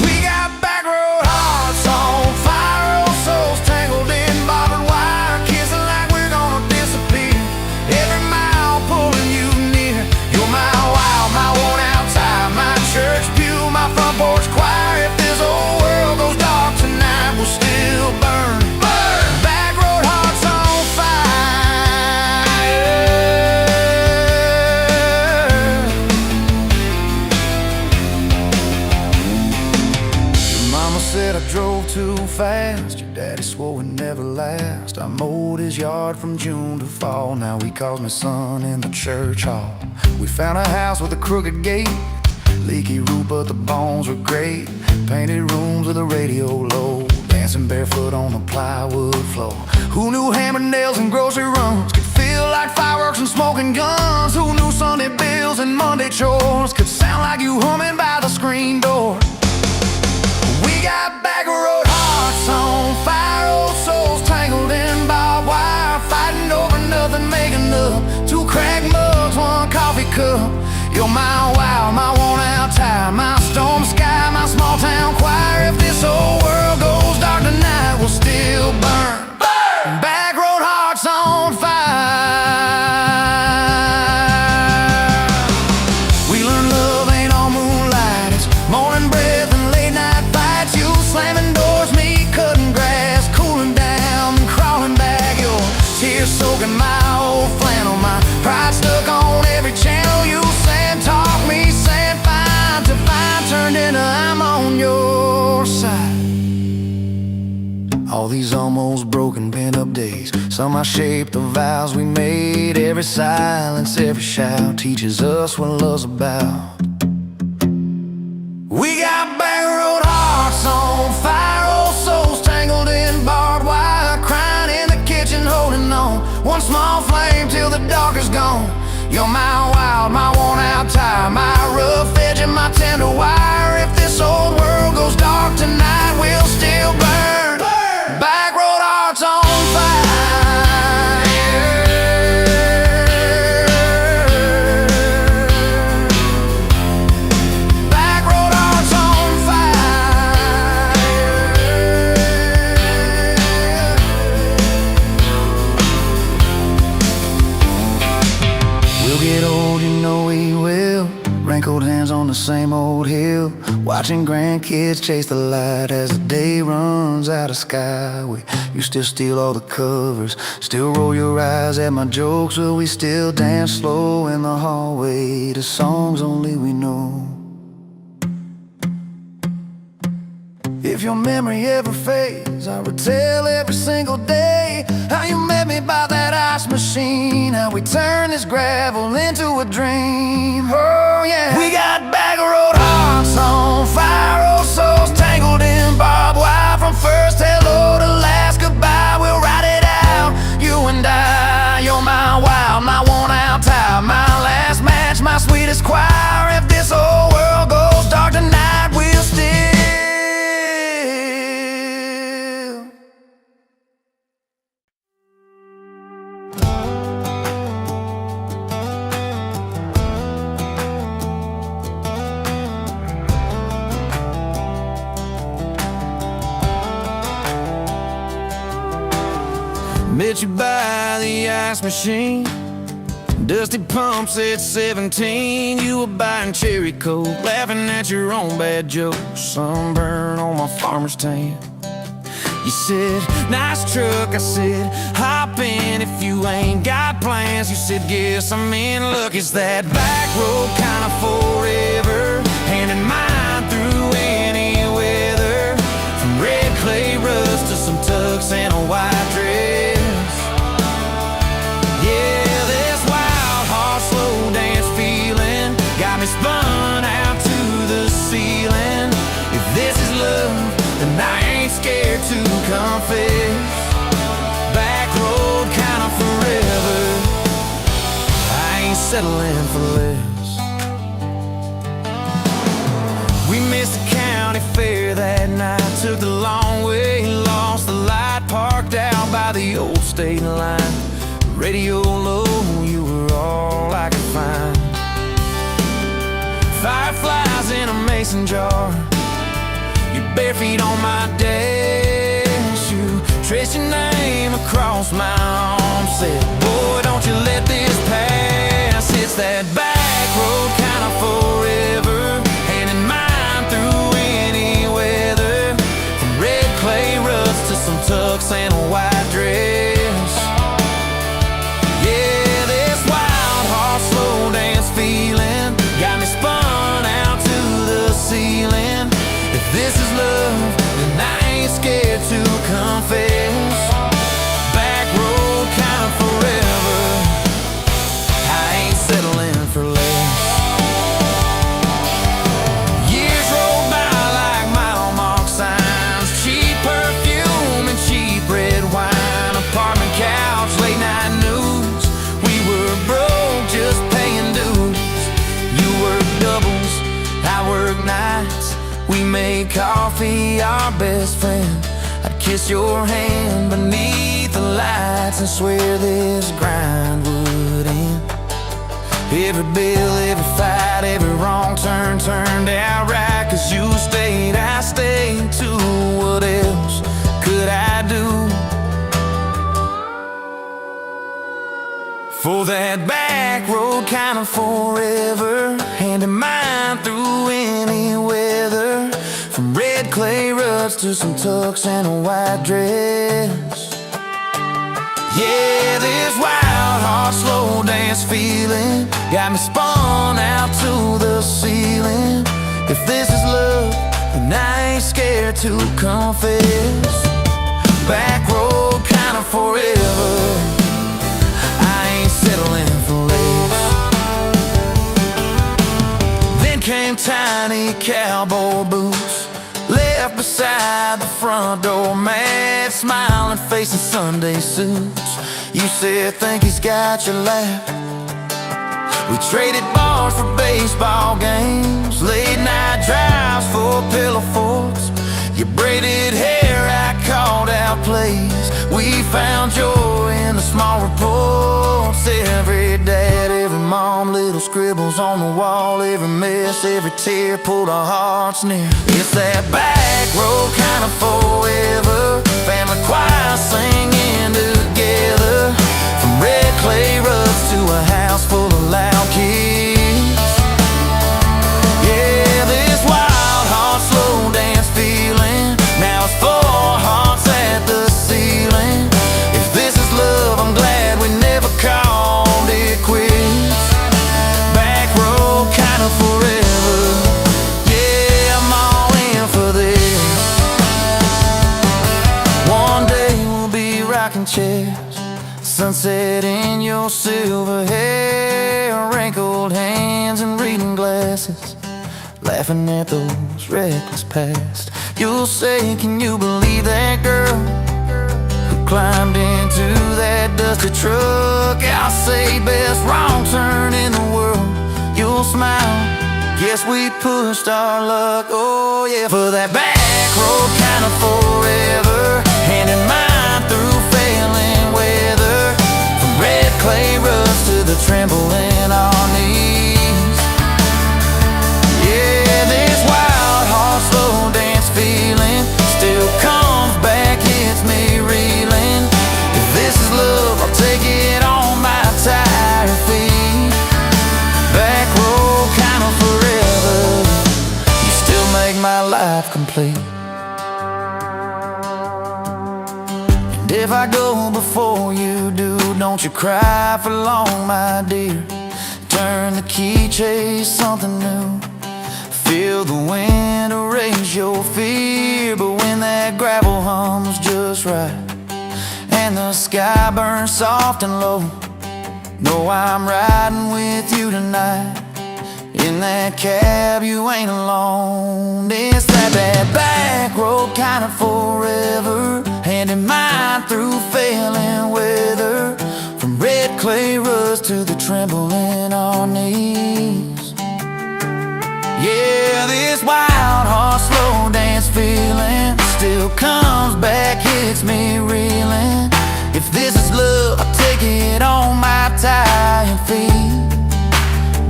We got back road hearts on fire, old souls tangled in barbed wire, kissing like we're gonna disappear. Every mile pulling you near. You're my wild, my worn out tie, my church pew, my front porch choir. If this whole world goes dark tonight, we'll still burn. Burn. Back road hearts on fire. Your mama said I drove too fast. Your daddy swore we'd never last. I mowed his yard from June to fall. Now he calls me son in the church hall. We found a house with a crooked gate, leaky roof, but the bones were great. Painted rooms with a radio low, dancing barefoot on the plywood floor. Who knew hammered nails and grocery runs could feel like fireworks and smoking guns? Who knew Sunday bills and Monday chores could sound like you humming by the screen door? We got back road hearts on fire, old souls tangled in barbed wire, fighting over nothing, making up two cracked mugs, one coffee cup. You're my wild, my worn out tie, my storm sky, my small town choir. If this whole world goes dark tonight, we'll still burn. Burn. Back road hearts on fire. We learned love ain't all moonlight, it's morning breath and late night fights. You slamming doors, me cutting grass, cooling down and crawling back. Your tears soaking my old flannel, my pride stuck on every channel. You talk me, saying fine to fine turned into I'm on your side. All these almost broken bent up days, somehow shaped the vows we made. Every silence, every shout teaches us what love's about. We got back road hearts on fire, old souls tangled in barbed wire, crying in the kitchen holding on, one small flame till the dark is gone. You're my wild, my worn out tie, my rough edge and my tender wire. If this old world goes dark tonight, we'll still burn. Burn. Back road hearts on fire. Wrinkled hands on the same old hill, watching grandkids chase the light as the day runs out of skyway. You still steal all the covers, still roll your eyes at my jokes, but we still dance slow in the hallway to songs only we know. If your memory ever fades, I retell every single day how you met me by that ice machine, how we turned this gravel into a dream. Oh yeah, we got back road hearts on fire, old souls tangled in barbed wire. From first hello to last goodbye, we'll ride it out, you and I. You're my wild, my worn out tire, my last match, my sweetest choir. If this whole world goes dark tonight, we'll still met you by the ice machine, dusty pumps at 17. You were buying cherry coke, laughing at your own bad jokes. Sunburn on my farmer's tan. You said, nice truck. I said, hop in if you ain't got plans. You said, guess I'm in luck. It's that back road kind of forever, hand in mine through any weather. From red clay rust to some tux and a white dress. Spun out to the ceiling. If this is love, then I ain't scared to confess. Back road kinda forever, I ain't settling for less. We missed the county fair that night, took the long way, lost the light, parked out by the old state line. Radio low, you were all I could find. Fireflies in a mason jar, your bare feet on my dash. You traced your name across my arm, said, boy, don't you let this pass. It's that back road kind of forever, hand in mine through any weather. From red clay rust to some tux and a white dress. Yeah, this wild heart slow dance feeling got me spun out to the ceiling. If this is love, then I ain't scared to confess. Back road kind of forever, I ain't settling for less. Years roll by like mile mark signs, cheap perfume and cheap red wine, apartment couch, late night news. We were broke, just paying dues. You work doubles, I work nights. We made coffee our best friend. I'd kiss your hand beneath the lights and swear this grind would end. Every bill, every fight, every wrong turn turned out right. Cause you stayed, I stayed too. What else could I do? For that back road kind of forever, hand in mine through any weather. From red clay ruts to some tux and a white dress. Yeah, this wild heart slow dance feeling got me spun out to the ceiling. If this is love, then I ain't scared to confess. Back road kind of forever, I ain't settling for less. Then came tiny cowboy boots, left beside the front door, mad smiling face in Sunday suits. You said, think he's got your laugh. We traded bars for baseball games, late night drives for pillow forts. Your braided hair, I called out plays. We found joy in the small reports. Every dad, every mom, little scribbles on the wall. Every mess, every tear pulled our hearts near. It's that back road kind of forever, family choir singing together. From red clay ruts to a house full of loud kids. Sunset in your silver hair, wrinkled hands and reading glasses, laughing at those reckless past. You'll say, can you believe that girl who climbed into that dusty truck? I'll say, best wrong turn in the world. You'll smile, guess we pushed our luck. Oh yeah, for that back road kind of forever, hand in mind through failing weather, from red clay rust to the tremble in our knees. Yeah, this wild heart slow dance feeling still comes back, hits me reeling. If this is love, I'll take it on my tired feet. Back road kind of forever, you still make my life complete. And if I go before you do, don't you cry for long, my dear. Turn the key, chase something new. Feel the wind erase your fear. But when that gravel hums just right and the sky burns soft and low, know I'm riding with you tonight. In that cab you ain't alone. It's that back road kind of forever, hand in mind through failing weather, from red clay rust to the tremble in our knees. Yeah, this wild heart slow dance feeling still comes back, hits me reeling. If this is love, I'll take it on my tired feet.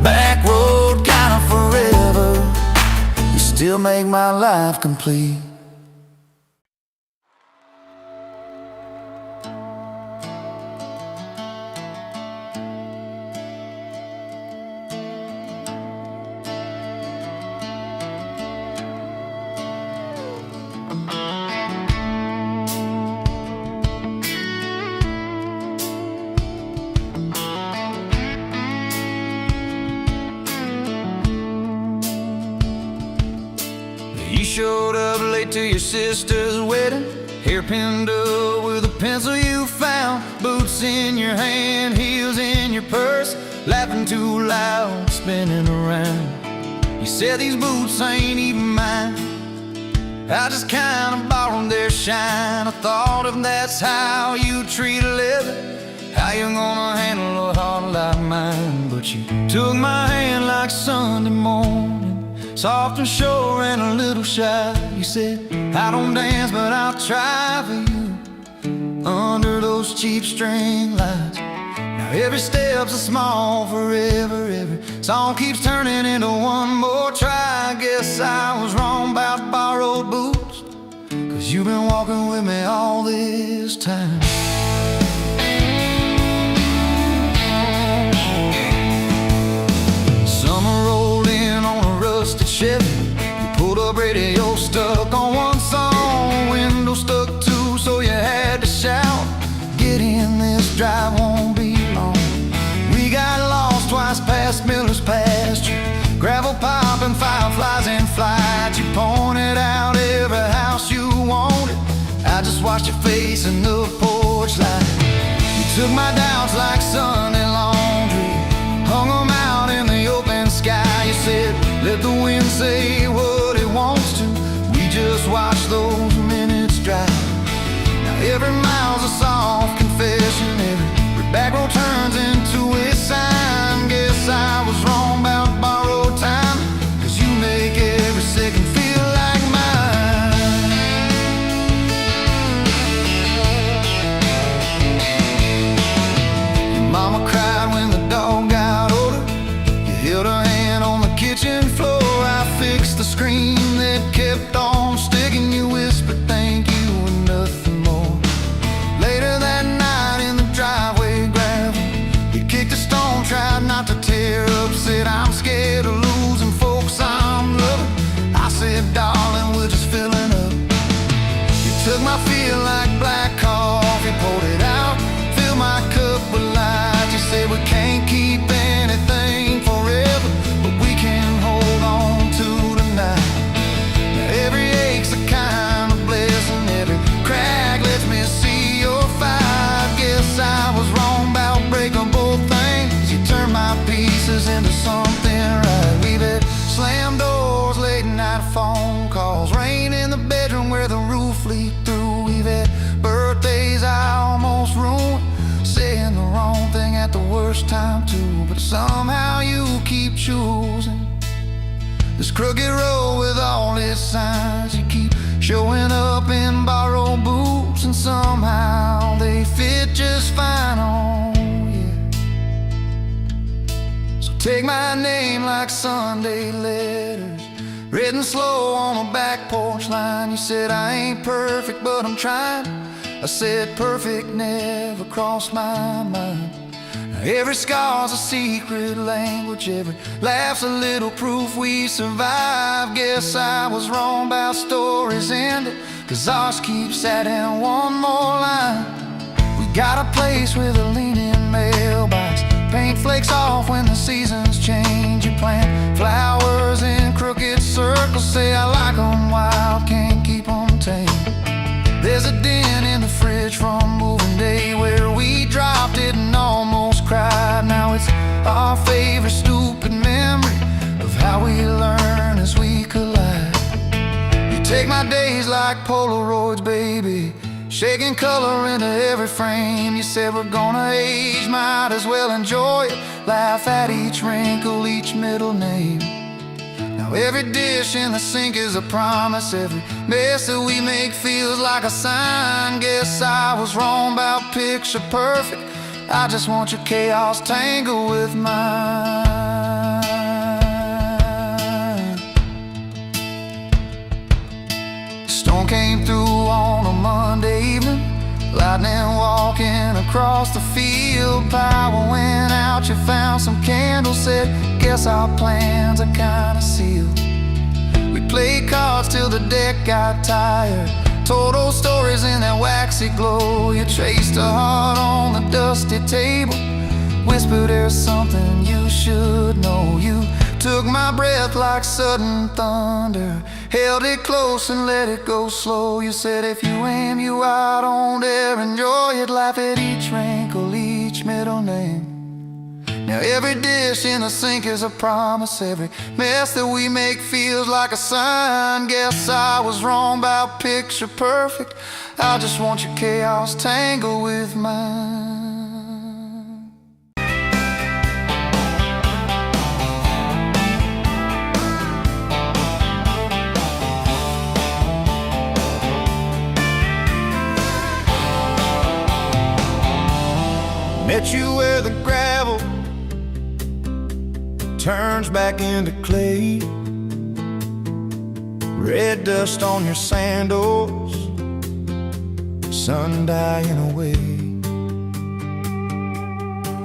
Back road kind of forever, you still make my life complete. You showed up late to your sister's wedding, hair pinned up with a pencil you found, boots in your hand, heels in your purse, laughing too loud, spinning around. You said these boots ain't even mine, I just kinda borrowed their shine. I thought if that's how you treat a living, how you gonna handle a heart like mine? But you took my hand like Sunday morning, soft and sure and a little shy. You said, I don't dance, but I'll try for you under those cheap string lights. Now every step's a small forever, every song keeps turning into one more try. I guess I was wrong about borrowed boots, 'cause you've been walking with me all this time. Summer rolled in on a rusted Chevy. You pulled up, radio stuck on one song, window stuck too, so you had to shout, get in, this drive won't be long. We got lost twice past Miller's pasture, gravel popping, fireflies in flight. You pointed out every house you wanted, I just watched your face in the porch light. You took my doubts like Sunday laundry, hung them out in the open sky. You said, let the wind say what it wants to, we just watch those minutes drive. Now every mile's a soft confession, every back road turns into a sign. Guess I was wrong about borrowed time, 'cause you make every second feel like mine. Your mama cried when the dog got older, you held her hand on the kitchen floor. I fixed the screen that kept on sticking, you whispered thank you and nothing more. Later that night in the driveway gravel, you kicked a stone, tried not to tear up, said I'm scared of losing folks I'm loving. I said, darling, we're just filling up. You took my feel like black coffee, poured it out, filled my cup with light. You said we can't keep anything forever, but we can hold on to tonight. Now every somehow you keep choosing this crooked road with all its signs. You keep showing up in borrowed boots, and somehow they fit just fine on you. So take my name like Sunday letters, written slow on a back porch line. You said I ain't perfect, but I'm trying. I said perfect never crossed my mind. Every scar's a secret language, every laugh's a little proof we survive. Guess I was wrong about stories ending, 'cause ours keeps adding one more line. We got a place with a leaning mailbox, paint flakes off when the seasons change. You plant flowers in crooked circles, say I like 'em wild, can't keep 'em tame. There's a dent in the fridge from moving day where we dropped it and almost cried. Now it's our favorite stupid memory of how we learn as we collide. You take my days like Polaroids, baby, shaking color into every frame. You said we're gonna age, might as well enjoy it, laugh at each wrinkle, each middle name. Now every dish in the sink is a promise, every mess that we make feels like a sign. Guess I was wrong about picture perfect, I just want your chaos tangled with mine. Storm came through on a Monday evening, lightning walking across the field. Power went out, you found some candles, said guess our plans are kinda sealed. We played cards till the deck got tired, told old stories in that waxy glow. You traced a heart on the dusty table, whispered there's something you should know. You took my breath like sudden thunder, held it close and let it go slow. You said if you aim you out, don't dare enjoy it, laugh at each wrinkle, each middle name. Now every dish in the sink is a promise, every mess that we make feels like a sign. Guess I was wrong about picture perfect, I just want your chaos tangled with mine. Met you where the gravel turns back into clay, red dust on your sandals, sun dying away.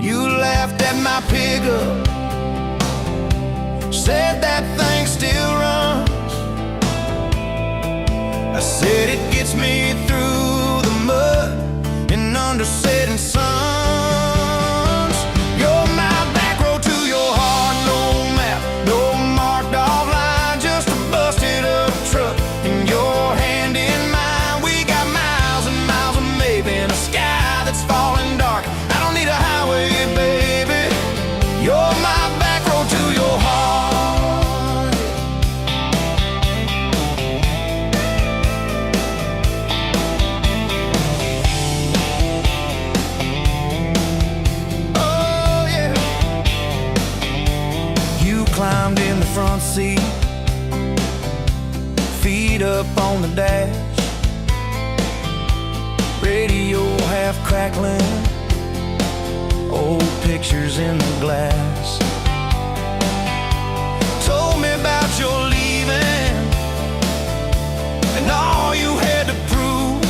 You laughed at my pickup, said that thing still runs. I said it gets me through the mud and under setting sun. Climbed in the front seat, feet up on the dash, radio half crackling, old pictures in the glass. Told me about your leaving and all you had to prove.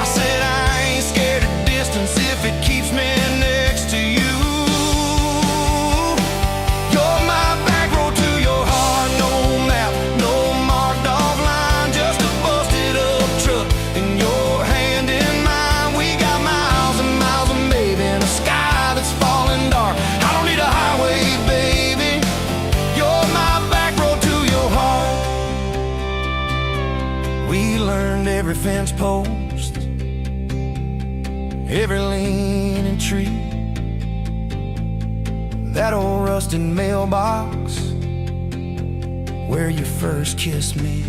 I said I ain't scared of distance if it keeps me next to you. Every fence post, every leaning tree, that old rusted mailbox where you first kissed me.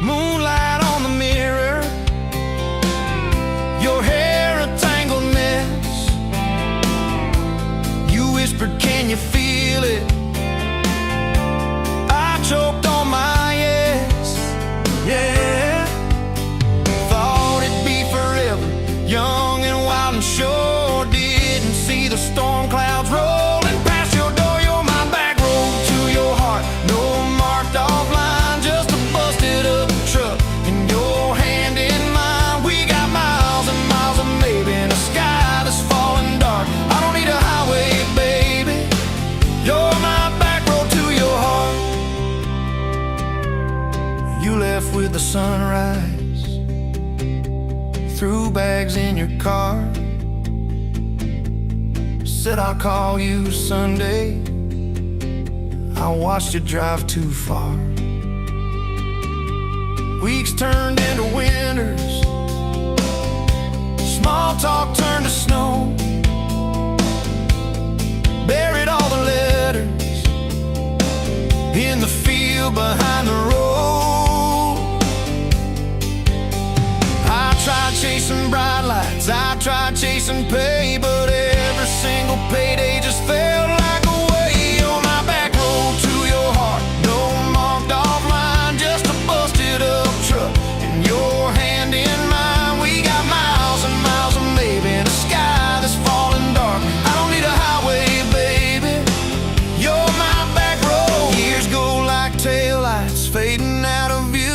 Moonlight on the mirror, your hair a tangled mess. said I'll call you Sunday. I watched you drive too far. Weeks turned into winters, small talk turned to snow. Buried all the letters in the field behind the road. I tried chasing bright lights, I tried chasing pay, but every single payday just felt like a way on my back road to your heart. No marked off line, just a busted up truck and your hand in mine. We got miles and miles of maybe in a sky that's falling dark. I don't need a highway, baby, you're my back road. Years go like taillights fading out of view.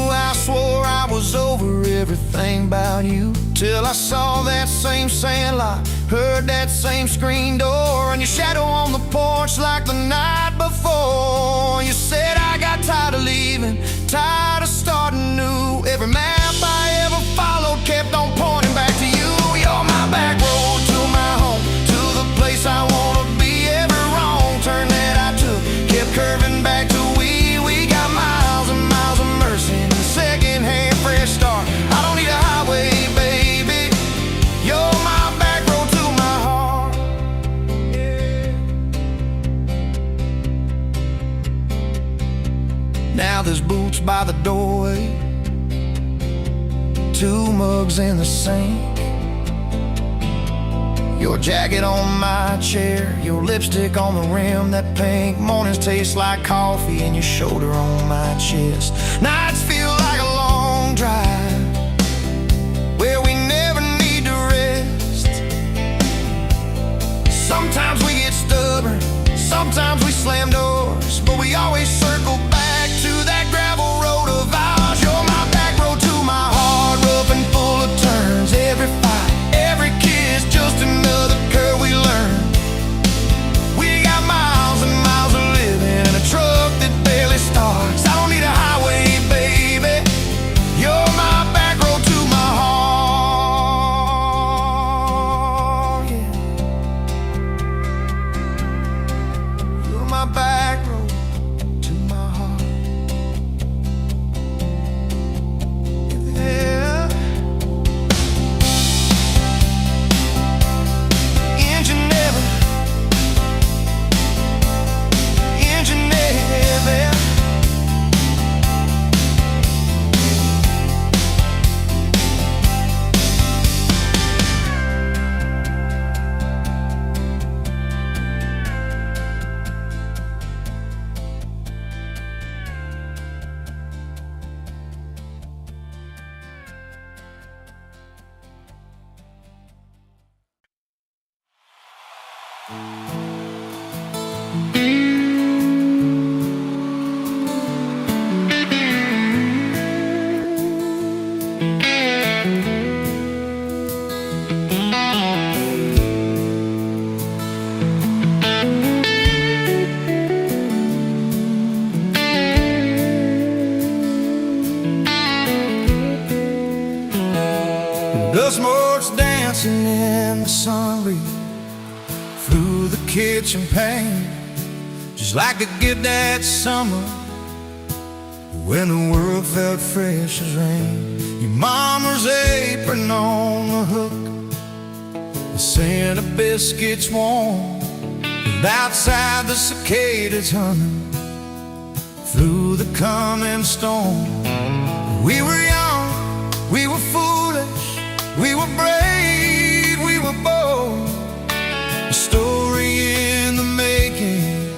I swore I was over everything about you, till I saw that same sandlot, heard that same screen door, and your shadow on the porch like the night before. You said I got tired of leaving, tired of starting new. Every map I ever followed kept on pointing back to you. You're my back road to my home, to the place I wanna be. Every wrong turn that I took kept curving back to we got miles and miles of mercy and a second-hand fresh start. I don't need a highway, baby, you're my back road to my heart. Yeah. Now there's boots by the doorway, 2 mugs in the sink, your jacket on my chair, your lipstick on the rim, that pink. Mornings taste like coffee and your shoulder on my chest. Nights feel like a long drive where we never need to rest. Sometimes we get stubborn, sometimes we slam doors, but we always circle back to that gravel road of ours. You're my back road to my heart, rough and full of turns. Every fight, every kiss, just another curve we learn. We got miles and miles of living in a truck that barely starts. I don't need a highway, baby, you're my back road to my heart. Yeah. You're my back road to my heart. Yeah. Engine never, engine never. Dust motes dancing in the sun breeze through the kitchen pane, just like a gift that summer when the world felt fresh as rain. Your mama's apron on the hook, the scent of biscuits warm, and outside the cicadas humming through the coming storm. We were young, we were foolish, we were brave, we were bold. A story in the making,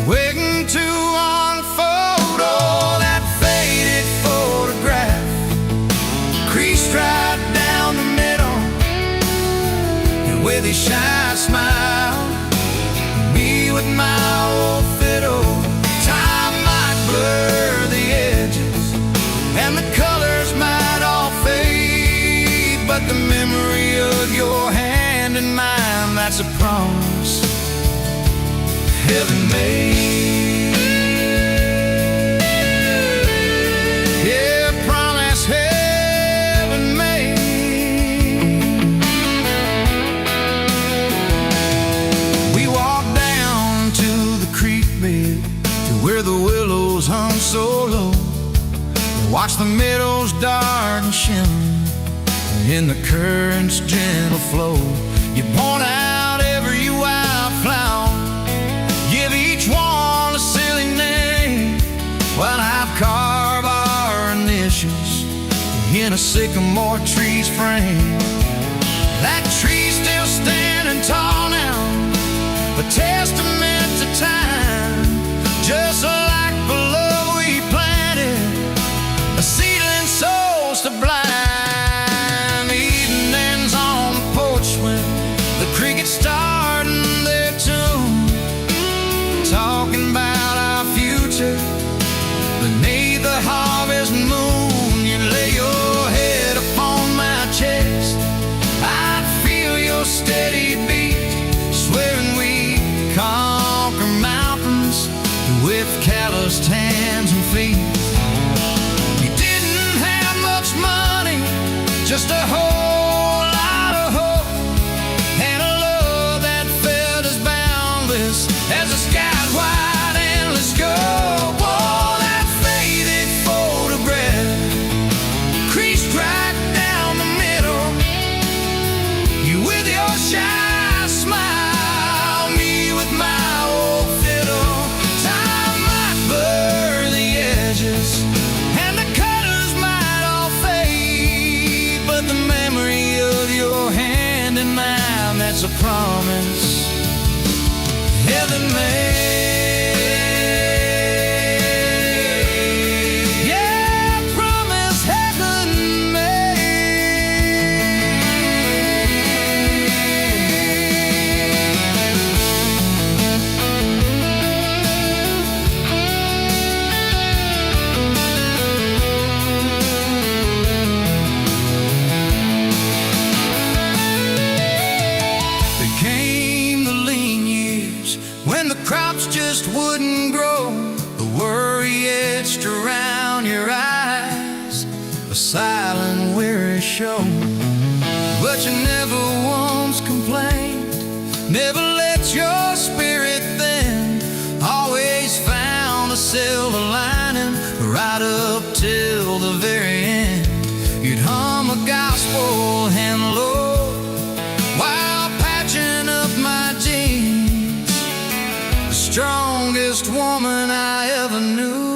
waiting to unfold. Oh, that faded photograph, creased right down the middle, and with a shy smile, me with my old fiddle. Time might blur the edges, and the colors might all fade, but the memory of your hand in mine, that's a promise heaven made. Yeah, promise heaven made. where the willows hung so low. Watch the meadows dart and shimmer in the current's gentle flow. You point out every wildflower, give each one a silly name, while I've carved our initials in a sycamore tree's frame. That tree's still standing tall now, a testament to time, just like the love we planted, a seedling so sublime. Evenings on the porch when the crickets starting their tune, talking about our future beneath the harvest moon. You lay your head upon my chest, I'd feel your steady beat, swearing we conquer mountains with calloused hands and feet. You didn't have much money, just a whole lot of hope, and a love that felt as boundless as the sky's wide endless scope. Oh, that faded photograph creased right down the middle, you with your shy smile, me with my old fiddle. Time might blur the edges and the colors might all fade, but the memory of your hand in mine, that's a promise heaven made. Yeah, promise heaven Came the lean years when the crops just wouldn't grow, the worry etched around your eyes, a silent weary show. But you never once complained, never let your spirit thin, always found a silver lining right up till the very end. You'd hum a gospel hymn low while patching up my jeans, the strongest woman I ever knew.